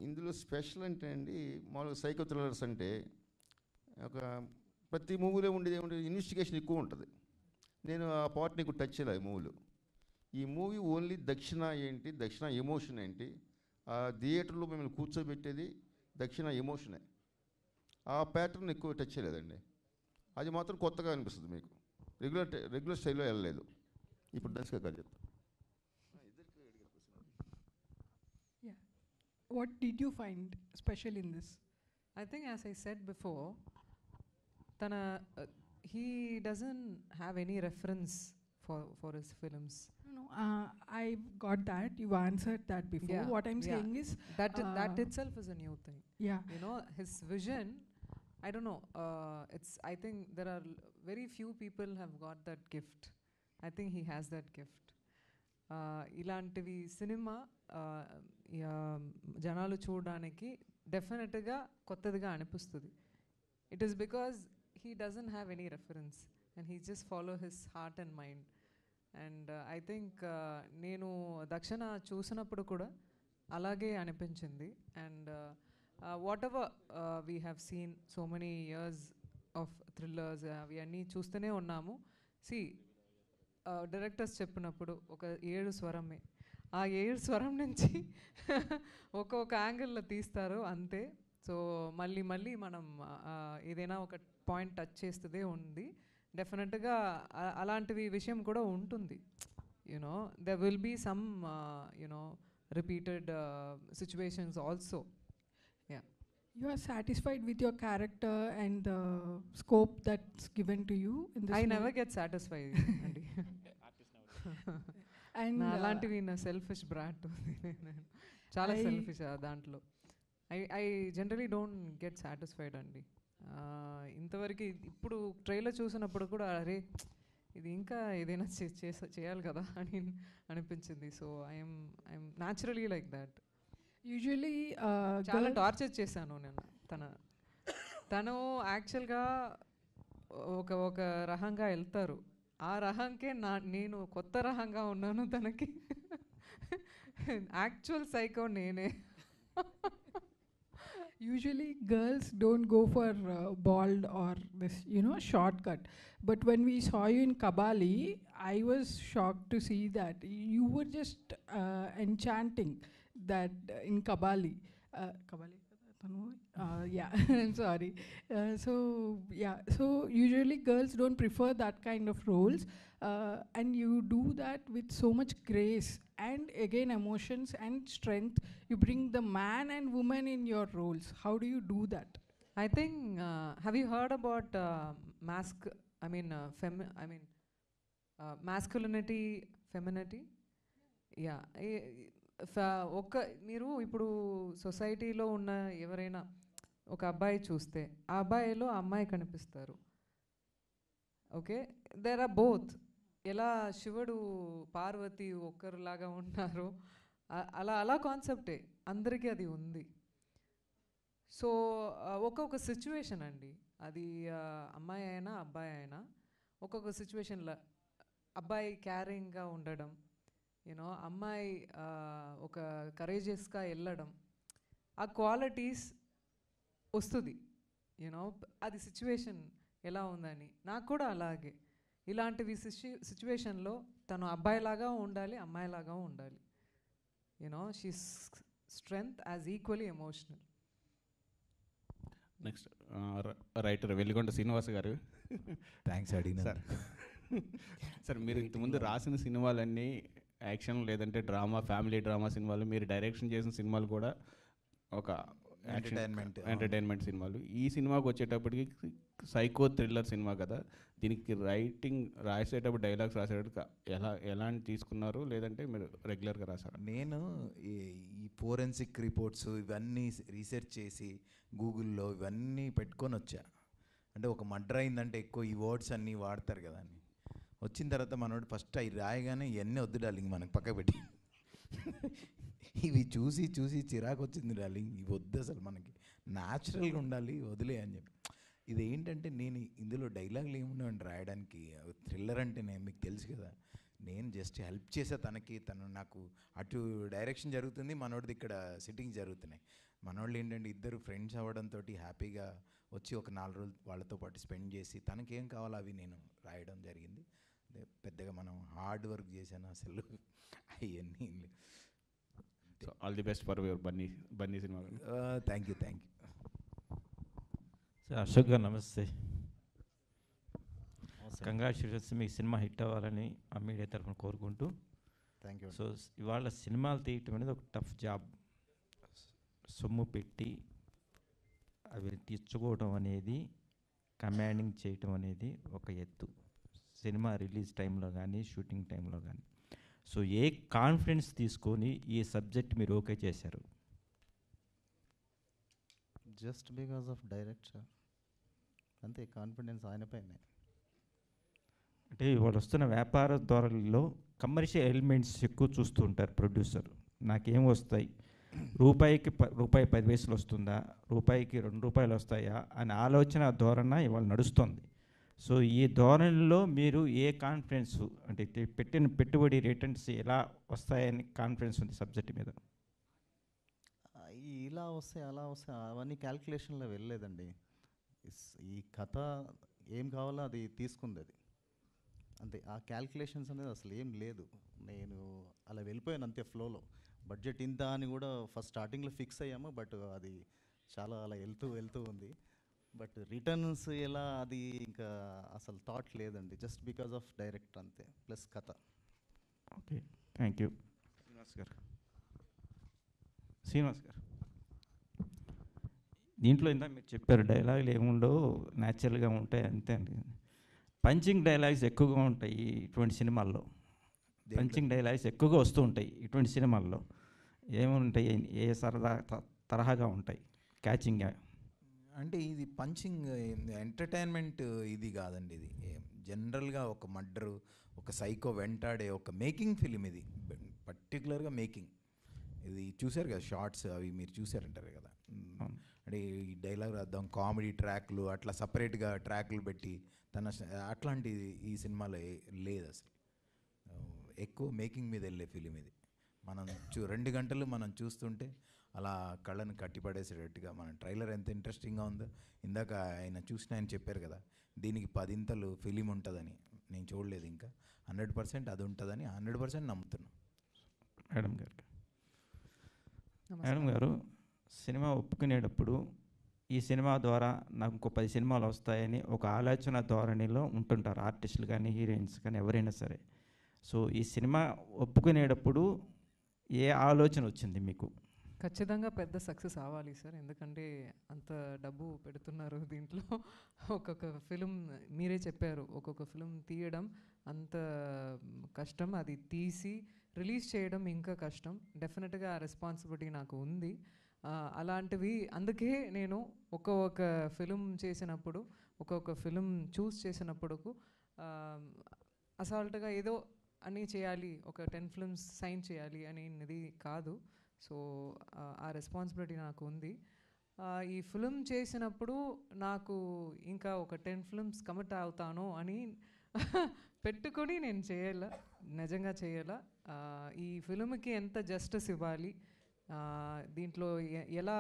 ఇందులో స్పెషల్ అంటే అండి, మామూలుగా సైకో థ్రిల్లర్స్ అంటే ఒక ప్రతి మూవీలో ఉండేది ఏముంటుంది, ఇన్వెస్టిగేషన్ ఎక్కువ ఉంటుంది. నేను ఆ పార్ట్ నీకు టచ్ చేయలేదు ఈ మూవీలో. ఈ మూవీ ఓన్లీ దక్షిణ ఏంటి, దక్షిణ ఎమోషన్ ఏంటి, ఆ థియేటర్లో మిమ్మల్ని కూర్చోబెట్టేది దక్షిణ ఎమోషనే. ఆ ప్యాటర్న్ ఎక్కువ టచ్ చేయలేదండి. అది మాత్రం కొత్తగా అనిపిస్తుంది మీకు. రెగ్యులర్ స్టైల్లో వెళ్ళలేదు. ఇప్పుడు దర్శక గారు చెప్తాను. What did you find special in this? I think as I said before, he doesn't have any reference for his films. No, I got that. You answered that before. Yeah, What I'm saying is that itself is a new thing. Yeah. You know, his vision, I don't know, I think there are very few people have got that gift. I think he has that gift. ఇలాంటివి cinema జనాలు చూడడానికి డెఫినెట్గా కొత్తదిగా అనిపిస్తుంది. It is because he doesn't have any reference and he just follow his heart and mind. And I think నేను దక్షిణ చూసినప్పుడు కూడా అలాగే అనిపించింది. And whatever we have seen so many years of thrillers, అవి అన్నీ చూస్తూనే ఉన్నాము. See, డైరెక్టర్స్ చెప్పినప్పుడు ఒక 7 స్వరమే, ఆ 7 స్వరం నుంచి ఒక్కొక్క యాంగిల్లో తీస్తారు అంతే. సో మళ్ళీ మనం ఏదైనా ఒక పాయింట్ టచ్ చేస్తూనే ఉంది. డెఫినెట్గా అలాంటివి విషయం కూడా ఉంటుంది. You know there will be some you know repeated situations also. Yeah. You are satisfied with your character and the scope that's given to you in this I movie? never get satisfied అండి. And అలాంటివి నా selfish brought చాలా selfish దాంట్లో. I generally don't get satisfied అండి. ఇంతవరకు ఇప్పుడు trailer చూసినప్పుడు కూడా అరే ఇది ఇంకా ఏదైనా చేయాలి కదా అని అనిపించింది. So I'm naturally like that. Usually చాలా టార్చర్ చేశాను నేను. తను యాక్చువల్గా ఒక రకంగా వెళ్తారు, ఆ రకంకే నేను కొత్త రకంగా ఉన్నాను తనకి. యాక్చువల్ సైకో నేనే. Usually girls don't go for bald or this, shortcut. But when we saw you in Kabali, I was shocked to see that you were just enchanting that in Kabali. Kabali? Yeah, I'm sorry. So usually girls don't prefer that kind of roles, and you do that with so much grace and again emotions and strength. You bring the man and woman in your roles. How do you do that? I think have you heard about masculinity, femininity? Yeah. మీరు ఇప్పుడు సొసైటీలో ఉన్న ఎవరైనా ఒక అబ్బాయి చూస్తే ఆ అబ్బాయిలో అమ్మాయి కనిపిస్తారు. Okay, there are both. ఎలా శివుడు పార్వతి ఒక్కరులాగా ఉన్నారు, అలా అలా కాన్సెప్టే అందరికీ అది ఉంది. సో ఒక్కొక్క సిచ్యువేషన్ అండి, అది అమ్మాయి అయినా అబ్బాయి అయినా ఒక్కొక్క సిచ్యువేషన్లో అబ్బాయి క్యారింగ్గా ఉండడం, యూనో అమ్మాయి ఒక కరేజియస్గా వెళ్ళడం, ఆ క్వాలిటీస్ వస్తుంది. యూనో అది సిచ్యువేషన్ ఎలా ఉందని. నాకు కూడా అలాగే ఇలాంటివి సిచ్యువేషన్లో తను అబ్బాయిలాగా ఉండాలి, అమ్మాయిలాగా ఉండాలి. You know she's strength as equally emotional. Next writer Velligonda Srinivas గారు. థ్యాంక్స్ అడిగిన సార్. సార్ మీరు ఇంతకుముందు రాసిన సినిమాలన్నీ యాక్షన్ లేదంటే డ్రామా, ఫ్యామిలీ డ్రామా సినిమాలు, మీరు డైరెక్షన్ చేసిన సినిమాలు కూడా ఒక ఎంటర్టైన్మెంట్ సినిమాలు. ఈ సినిమాకి వచ్చేటప్పటికి సైకో థ్రిల్లర్ సినిమా కదా, దీనికి రైటింగ్ రాసేటప్పుడు డైలాగ్స్ రాసేటప్పుడు ఎలాంటి తీసుకున్నారు, లేదంటే మీరు రెగ్యులర్గా రాసారా? నేను ఈ ఫోరెన్సిక్ రిపోర్ట్స్ ఇవన్నీ రీసెర్చ్ చేసి గూగుల్లో ఇవన్నీ పెట్టుకొని వచ్చా. అంటే ఒక మర్డర్ అయిందంటే ఎక్కువ ఈ వర్డ్స్ అన్నీ వాడతారు కదా అని. వచ్చిన తర్వాత మనోడు ఫస్ట్ అవి రాయగానే ఇవన్నీ వద్దు డార్లింగ్ మనకు పక్క పెట్టి, ఇవి చూసి చూసి చిరాకు వచ్చింది డార్లింగ్, ఇవి వద్దు అసలు మనకి న్యాచురల్గా ఉండాలి వదిలే అని చెప్పి. ఇది ఏంటంటే నేను ఇందులో డైలాగులు ఏమున్నాయండి రాయడానికి. థ్రిల్లర్ అంటే నేను మీకు తెలుసు కదా, నేను జస్ట్ హెల్ప్ చేసే తనకి, తను నాకు అటు డైరెక్షన్ జరుగుతుంది, మనోడిది ఇక్కడ సిట్టింగ్ జరుగుతున్నాయి. మనోళ్ళు ఏంటంటే ఇద్దరు ఫ్రెండ్స్ అవ్వడంతో హ్యాపీగా వచ్చి ఒక 4 రోజులు వాళ్ళతో పాటు స్పెండ్ చేసి తనకేం కావాలో అవి నేను రాయడం జరిగింది. పెద్దగా మనం హార్డ్ వర్క్ చేశాను అసలు అవన్నీ. So all the best for your Bunny cinema. Thank you. Sir Ashok garu నమస్తే. కంగ్రాచులేషన్స్, మీకు సినిమా హిట్ అవ్వాలని ఆ మీడియా తరఫున కోరుకుంటూ. Thank you. సో ఇవాళ సినిమాలు తీయటం అనేది ఒక టఫ్ జాబ్. సొమ్ము పెట్టి అవి తెచ్చుకోవడం అనేది, కమాండింగ్ చేయటం అనేది ఒక ఎత్తు, సినిమా రిలీజ్ టైంలో కానీ షూటింగ్ టైంలో కానీ. సో ఏ కాన్ఫిడెన్స్ తీసుకొని ఈ సబ్జెక్ట్ మీరు ఓకే చేశారు? జస్ట్ బికాస్ ఆఫ్ డైరెక్టర్, అంతే. కాన్ఫిడెన్స్ ఆయన పైనే. అంటే ఇవాళ వస్తున్న వ్యాపార ధోరణిలో కమర్షియల్ ఎలిమెంట్స్ ఎక్కువ చూస్తూ ఉంటారు ప్రొడ్యూసర్. నాకేం వస్తాయి, రూపాయికి రూపాయి 10 పైసలు వస్తుందా, రూపాయికి 2 రూపాయలు వస్తాయా అనే ఆలోచన ధోరణ ఇవాళ నడుస్తుంది. సో ఈ ధోరణిలో మీరు ఏ కాన్ఫిడెన్స్, అంటే పెట్టిన పెట్టుబడి రిటర్న్స్ ఎలా వస్తాయని కాన్ఫిడెన్స్ ఉంది సబ్జెక్ట్ మీద? ఇలా వస్తాయి అలా వస్తాయి అవన్నీ క్యాల్కులేషన్లో వెళ్ళలేదండి. ఈ కథ ఏం కావాలో అది తీసుకుంది, అది అంతే. ఆ క్యాల్కులేషన్స్ అనేది అసలు ఏం లేదు. నేను అలా వెళ్ళిపోయాను అంతే ఫ్లోలో. బడ్జెట్ ఇంత అని కూడా ఫస్ట్ స్టార్టింగ్లో ఫిక్స్ అయ్యాము, బట్ అది చాలా అలా వెళ్తూ ఉంది. బట్ రిటర్న్స్ ఎలా, అది ఇంకా అసలు థాట్ లేదండి. జస్ట్ బికాస్ ఆఫ్ డైరెక్టర్ అంతే, ప్లస్ కథ. Okay, thank you. శ్రీనివాస్ గారు, దీంట్లో ఇందా మీరు చెప్పారు డైలాగులు ఏముండో న్యాచురల్గా ఉంటాయి అంతే అండి. పంచింగ్ డైలాగ్స్ ఎక్కువగా ఉంటాయి ఇటువంటి సినిమాల్లో. పంచింగ్ డైలాగ్స్ ఎక్కువగా వస్తూ ఉంటాయి ఇటువంటి సినిమాల్లో. ఏముంటాయి, ఏ సరదా తరహాగా ఉంటాయి క్యాచింగ్? అంటే ఇది పంచింగ్ ఎంటర్టైన్మెంట్ ఇది కాదండి. ఇది జనరల్గా ఒక మర్డరు, ఒక సైకో వెంటాడే ఒక మేకింగ్ ఫిలిం ఇది. పర్టికులర్గా మేకింగ్ ఇది చూశారు కదా, షార్ట్స్ అవి మీరు చూసారంటారు కదా. అంటే ఈ డైలాగ్ రాద్దాం, కామెడీ ట్రాక్లు అట్లా సపరేట్గా ట్రాక్లు పెట్టి అట్లాంటిది ఈ సినిమాలో లేదు అసలు. ఎక్కువ మేకింగ్ మీద వెళ్ళే ఫిలిం ఇది. మనం 2 గంటలు మనం చూస్తుంటే అలా కళ్ళను కట్టిపడేసేటట్టుగా మన ట్రైలర్ ఎంత ఇంట్రెస్టింగ్గా ఉందో. ఇందాక ఆయన ఆయన చెప్పారు కదా, దీనికి 10 ఇంతలు ఫిలిం ఉంటుందని. నేను చూడలేదు ఇంకా. 100% అది ఉంటుందని 100% నమ్ముతున్నాను. మేడం గారు, సినిమా ఒప్పుకునేటప్పుడు ఈ సినిమా ద్వారా నాకు ఇంకో 10 సినిమాలు వస్తాయని ఒక ఆలోచన ధోరణిలో ఉంటుంటారు ఆర్టిస్టులు కానీ హీరోయిన్స్ కానీ ఎవరైనా సరే. సో ఈ సినిమా ఒప్పుకునేటప్పుడు ఏ ఆలోచన వచ్చింది మీకు? ఖచ్చితంగా పెద్ద సక్సెస్ అవ్వాలి సార్, ఎందుకంటే అంత డబ్బు పెడుతున్నారు దీంట్లో. ఒక్కొక్క ఫిలిం మీరే చెప్పారు, ఒక్కొక్క ఫిలిం తీయడం అంత కష్టం, అది తీసి రిలీజ్ చేయడం ఇంకా కష్టం. డెఫినెట్గా ఆ రెస్పాన్సిబిలిటీ నాకు ఉంది. అలాంటివి అందుకే నేను ఒక్కొక్క ఫిలిం చేసినప్పుడు, ఒక్కొక్క ఫిలిం చూస్ చేసినప్పుడు అసాల్ట్గా ఏదో అని చేయాలి, ఒక 10 ఫిల్మ్స్ సైన్ చేయాలి అనేది కాదు. సో ఆ రెస్పాన్సిబిలిటీ నాకు ఉంది. ఈ ఫిలిం చేసినప్పుడు నాకు ఇంకా ఒక 10 ఫిల్మ్స్ కమిట్ అవుతాను అని పెట్టుకొని నేను చేయాల, నిజంగా చేయాల. ఈ ఫిలింకి ఎంత జస్టిస్ ఇవ్వాలి, దీంట్లో ఎలా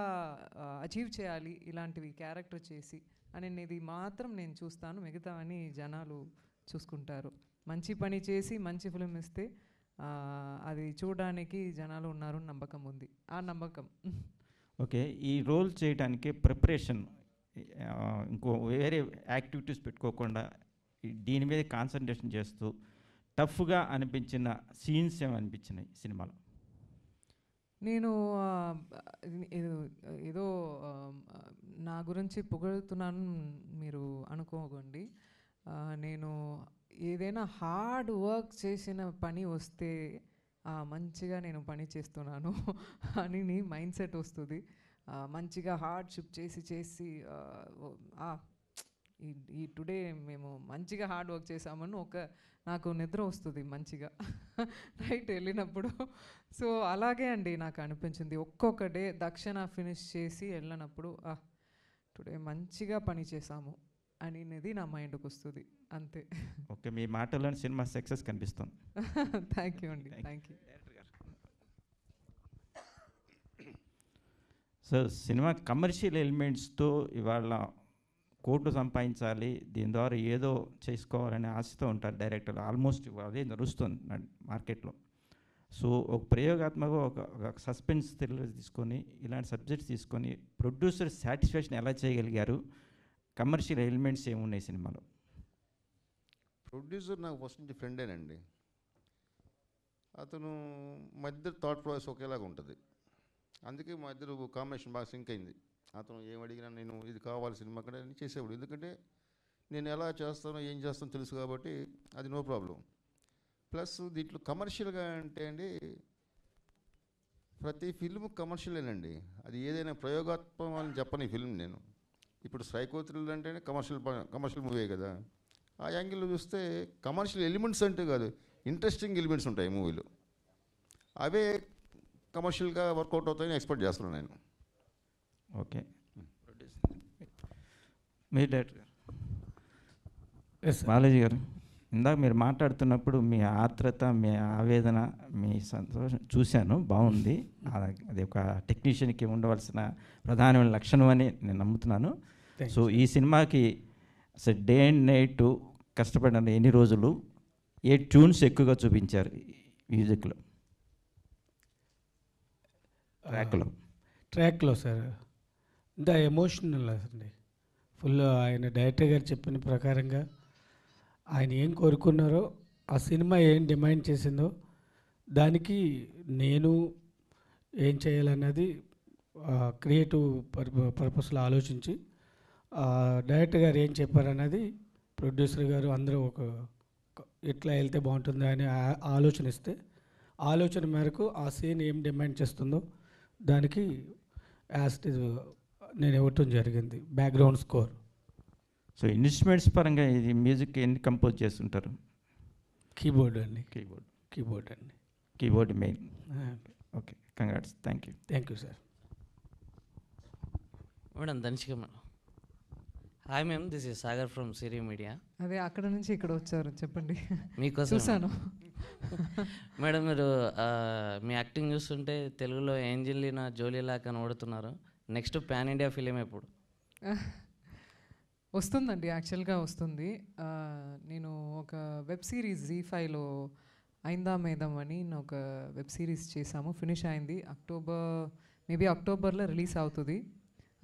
అచీవ్ చేయాలి ఇలాంటివి క్యారెక్టర్ చేసి అనేది మాత్రం నేను చూస్తాను, మిగతావన్నీ జనాలు చూసుకుంటారు. మంచి పని చేసి మంచి ఫిలిం ఇస్తే అది చూడడానికి జనాలు ఉన్నారు నమ్మకం ఉంది, ఆ నమ్మకం. ఓకే, ఈ రోల్ చేయడానికి ప్రిపరేషన్ ఇంకో వేరే యాక్టివిటీస్ పెట్టుకోకుండా దీని మీద కాన్సన్ట్రేషన్ చేస్తూ టఫ్గా అనిపించిన సీన్స్ ఏమనిపించినాయి సినిమాలో? నేను ఏదో నా గురించి పొగుడుతున్నాను మీరు అనుకోకండి. నేను ఏదైనా హార్డ్ వర్క్ చేసిన పని వస్తే మంచిగా నేను పని చేస్తున్నాను అని మైండ్ సెట్ వస్తుంది. మంచిగా హార్డ్షిప్ చేసి ఈ టుడే మేము మంచిగా హార్డ్ వర్క్ చేసామని నాకు నిద్ర వస్తుంది మంచిగా నైట్ వెళ్ళినప్పుడు. సో అలాగే అండి నాకు అనిపించింది. ఒక్కొక్క డే దక్షిణ ఫినిష్ చేసి వెళ్ళినప్పుడు టుడే మంచిగా పని చేసాము అనేది నా మైండ్కి వస్తుంది, అంతే. ఓకే, మీ మాటలోని సినిమా సక్సెస్ కనిపిస్తుంది. థ్యాంక్ యూ అండి, thank you. So cinema commercial ఎలిమెంట్స్తో ఇవాళ కోట్లు సంపాదించాలి, దీని ద్వారా ఏదో చేసుకోవాలనే ఆశతో ఉంటారు డైరెక్టర్లు. ఆల్మోస్ట్ అదే నడుస్తుంది మార్కెట్లో. సో ఒక ప్రయోగాత్మక ఒక సస్పెన్స్ థ్రిల్లర్ తీసుకొని ఇలాంటి సబ్జెక్ట్స్ తీసుకొని ప్రొడ్యూసర్ సాటిస్ఫాక్షన్ ఎలా చేయగలిగారు? కమర్షియల్ ఎలిమెంట్స్ ఏమున్నాయి సినిమాలో? ప్రొడ్యూసర్ నాకు ఫస్ట్ నుంచి ఫ్రెండేనండి. అతను మా ఇద్దరు థాట్ ప్రాసెస్ ఒకేలాగా ఉంటుంది, అందుకే మా ఇద్దరు కాంబినేషన్ బాగా సింక్ అయింది. అతను ఏం అడిగినా నేను ఇది కావాలి సినిమా కూడా అని చేసేవాడు, ఎందుకంటే నేను ఎలా చేస్తానో ఏం చేస్తానో తెలుసు కాబట్టి అది నో ప్రాబ్లం. ప్లస్ దీంట్లో కమర్షియల్గా అంటే అండి ప్రతి ఫిల్మ్ కమర్షియలేనండి, అది ఏదైనా ప్రయోగాత్మకం అని చెప్పని ఫిల్మ్ నేను. ఇప్పుడు సైకో థ్రిల్లర్ అంటేనే కమర్షియల్ మూవీ కదా. ఆ యాంగిల్లో చూస్తే కమర్షియల్ ఎలిమెంట్స్ అంటే కాదు, ఇంట్రెస్టింగ్ ఎలిమెంట్స్ ఉంటాయి మూవీలో, అవే కమర్షియల్గా వర్కౌట్ అవుతాయని ఎక్స్పెక్ట్ చేస్తున్నాను నేను. ఓకే, మీ డైరెక్టర్ గారు బాలాజీ గారు, ఇందాక మీరు మాట్లాడుతున్నప్పుడు మీ ఆత్రత, మీ ఆవేదన, మీ సంతోషం చూశాను, బాగుంది. అది ఒక టెక్నీషియన్కి ఉండవలసిన ప్రధానమైన లక్షణం అని నేను నమ్ముతున్నాను. సో ఈ సినిమాకి అసలు డే అండ్ నైట్ కష్టపడిన ఎన్ని రోజులు, ఏ ట్యూన్స్ ఎక్కువగా చూపించారు మ్యూజిక్లో, ట్రాక్లో సార్? ఇంత ఎమోషనల్ అండి ఫుల్. ఆయన డైరెక్టర్ గారు చెప్పిన ప్రకారంగా ఆయన ఏం కోరుకున్నారో, ఆ సినిమా ఏం డిమాండ్ చేసిందో దానికి నేను ఏం చేయాలన్నది క్రియేటివ్ పర్పస్లో ఆలోచించి డైరెక్టర్ గారు ఏం చెప్పారన్నది ప్రొడ్యూసర్ గారు అందరూ ఎట్లా వెళ్తే బాగుంటుంది అని ఆలోచన ఇస్తే, ఆలోచన మేరకు ఆ సీన్ ఏం డిమాండ్ చేస్తుందో దానికి యాజ్ ఇట్ ఈజ్ నేను ఇవ్వటం జరిగింది బ్యాక్గ్రౌండ్ స్కోర్. సో ఇన్స్ట్రుమెంట్స్ పరంగా ఇది మ్యూజిక్ ఎన్ని కంపోజ్ చేస్తుంటారు? కీబోర్డ్ అండి. కీబోర్డ్ అండి, keyboard main. Okay, congrats, thank you. Thank you sir. Madam Dhanishka madam. Hi ma'am, this is Sagar from Siri media. అదే అక్కడ నుంచి ఇక్కడ వచ్చారు, చెప్పండి. మీకోసం చూసాను. మేడం మీరు మీ యాక్టింగ్ చూస్తుంటే తెలుగులో ఏంజెలినా జోలీలా కనబడుతున్నారు. నెక్స్ట్ పాన్ ఇండియా ఫిలిం ఎప్పుడు వస్తుందండి? యాక్చువల్గా వస్తుంది. నేను ఒక వెబ్ సిరీస్ ZEE5లో ఐందా మేదం అని ఒక వెబ్ సిరీస్ చేశాము, ఫినిష్ అయింది. మేబీ అక్టోబర్లో రిలీజ్ అవుతుంది.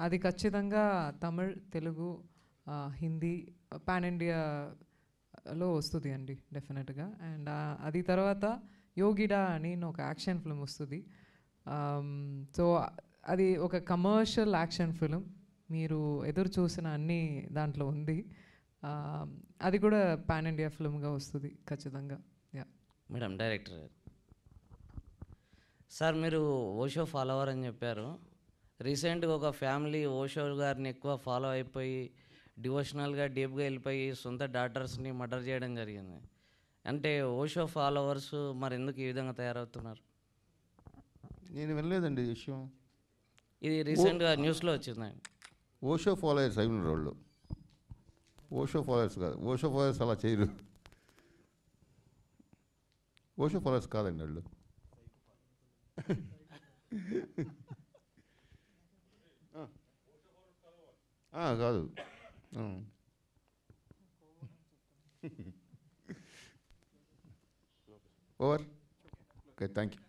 అది ఖచ్చితంగా తమిళ్, తెలుగు, హిందీ, పాన్ ఇండియాలో వస్తుంది అండి డెఫినెట్గా. అండ్ అది తర్వాత యోగిడా అని ఒక యాక్షన్ ఫిల్మ్ వస్తుంది. సో అది ఒక కమర్షియల్ యాక్షన్ ఫిలిం, మీరు ఎదురు చూసిన అన్నీ దాంట్లో ఉంది. అది కూడా పాన్ ఇండియా ఫిల్మ్గా వస్తుంది ఖచ్చితంగా. యా మేడం డైరెక్టర్ సార్, మీరు ఓషో ఫాలోవర్ అని చెప్పారు. రీసెంట్గా ఒక ఫ్యామిలీ ఓషో గారిని ఎక్కువ ఫాలో అయిపోయి డివోషనల్గా డీప్గా వెళ్ళిపోయి సొంత డాటర్స్ని మర్డర్ చేయడం జరిగింది. అంటే ఓషో ఫాలోవర్స్ మరి ఎందుకు ఈ విధంగా తయారవుతున్నారు? నేను వినలేదండి ఈ విషయం. ఇది రీసెంట్గా న్యూస్లో వచ్చిందండి. ఓషో ఫాలోయర్స్ అయిన వాళ్ళు, ఓషో ఫాలోయర్స్ కాదు. ఓషో ఫాలోయర్స్ అలా చేయరు. ఓషో ఫాలోయర్స్ కాదండి వాళ్ళు. కాదు. ఓవర్. Okay, thank you.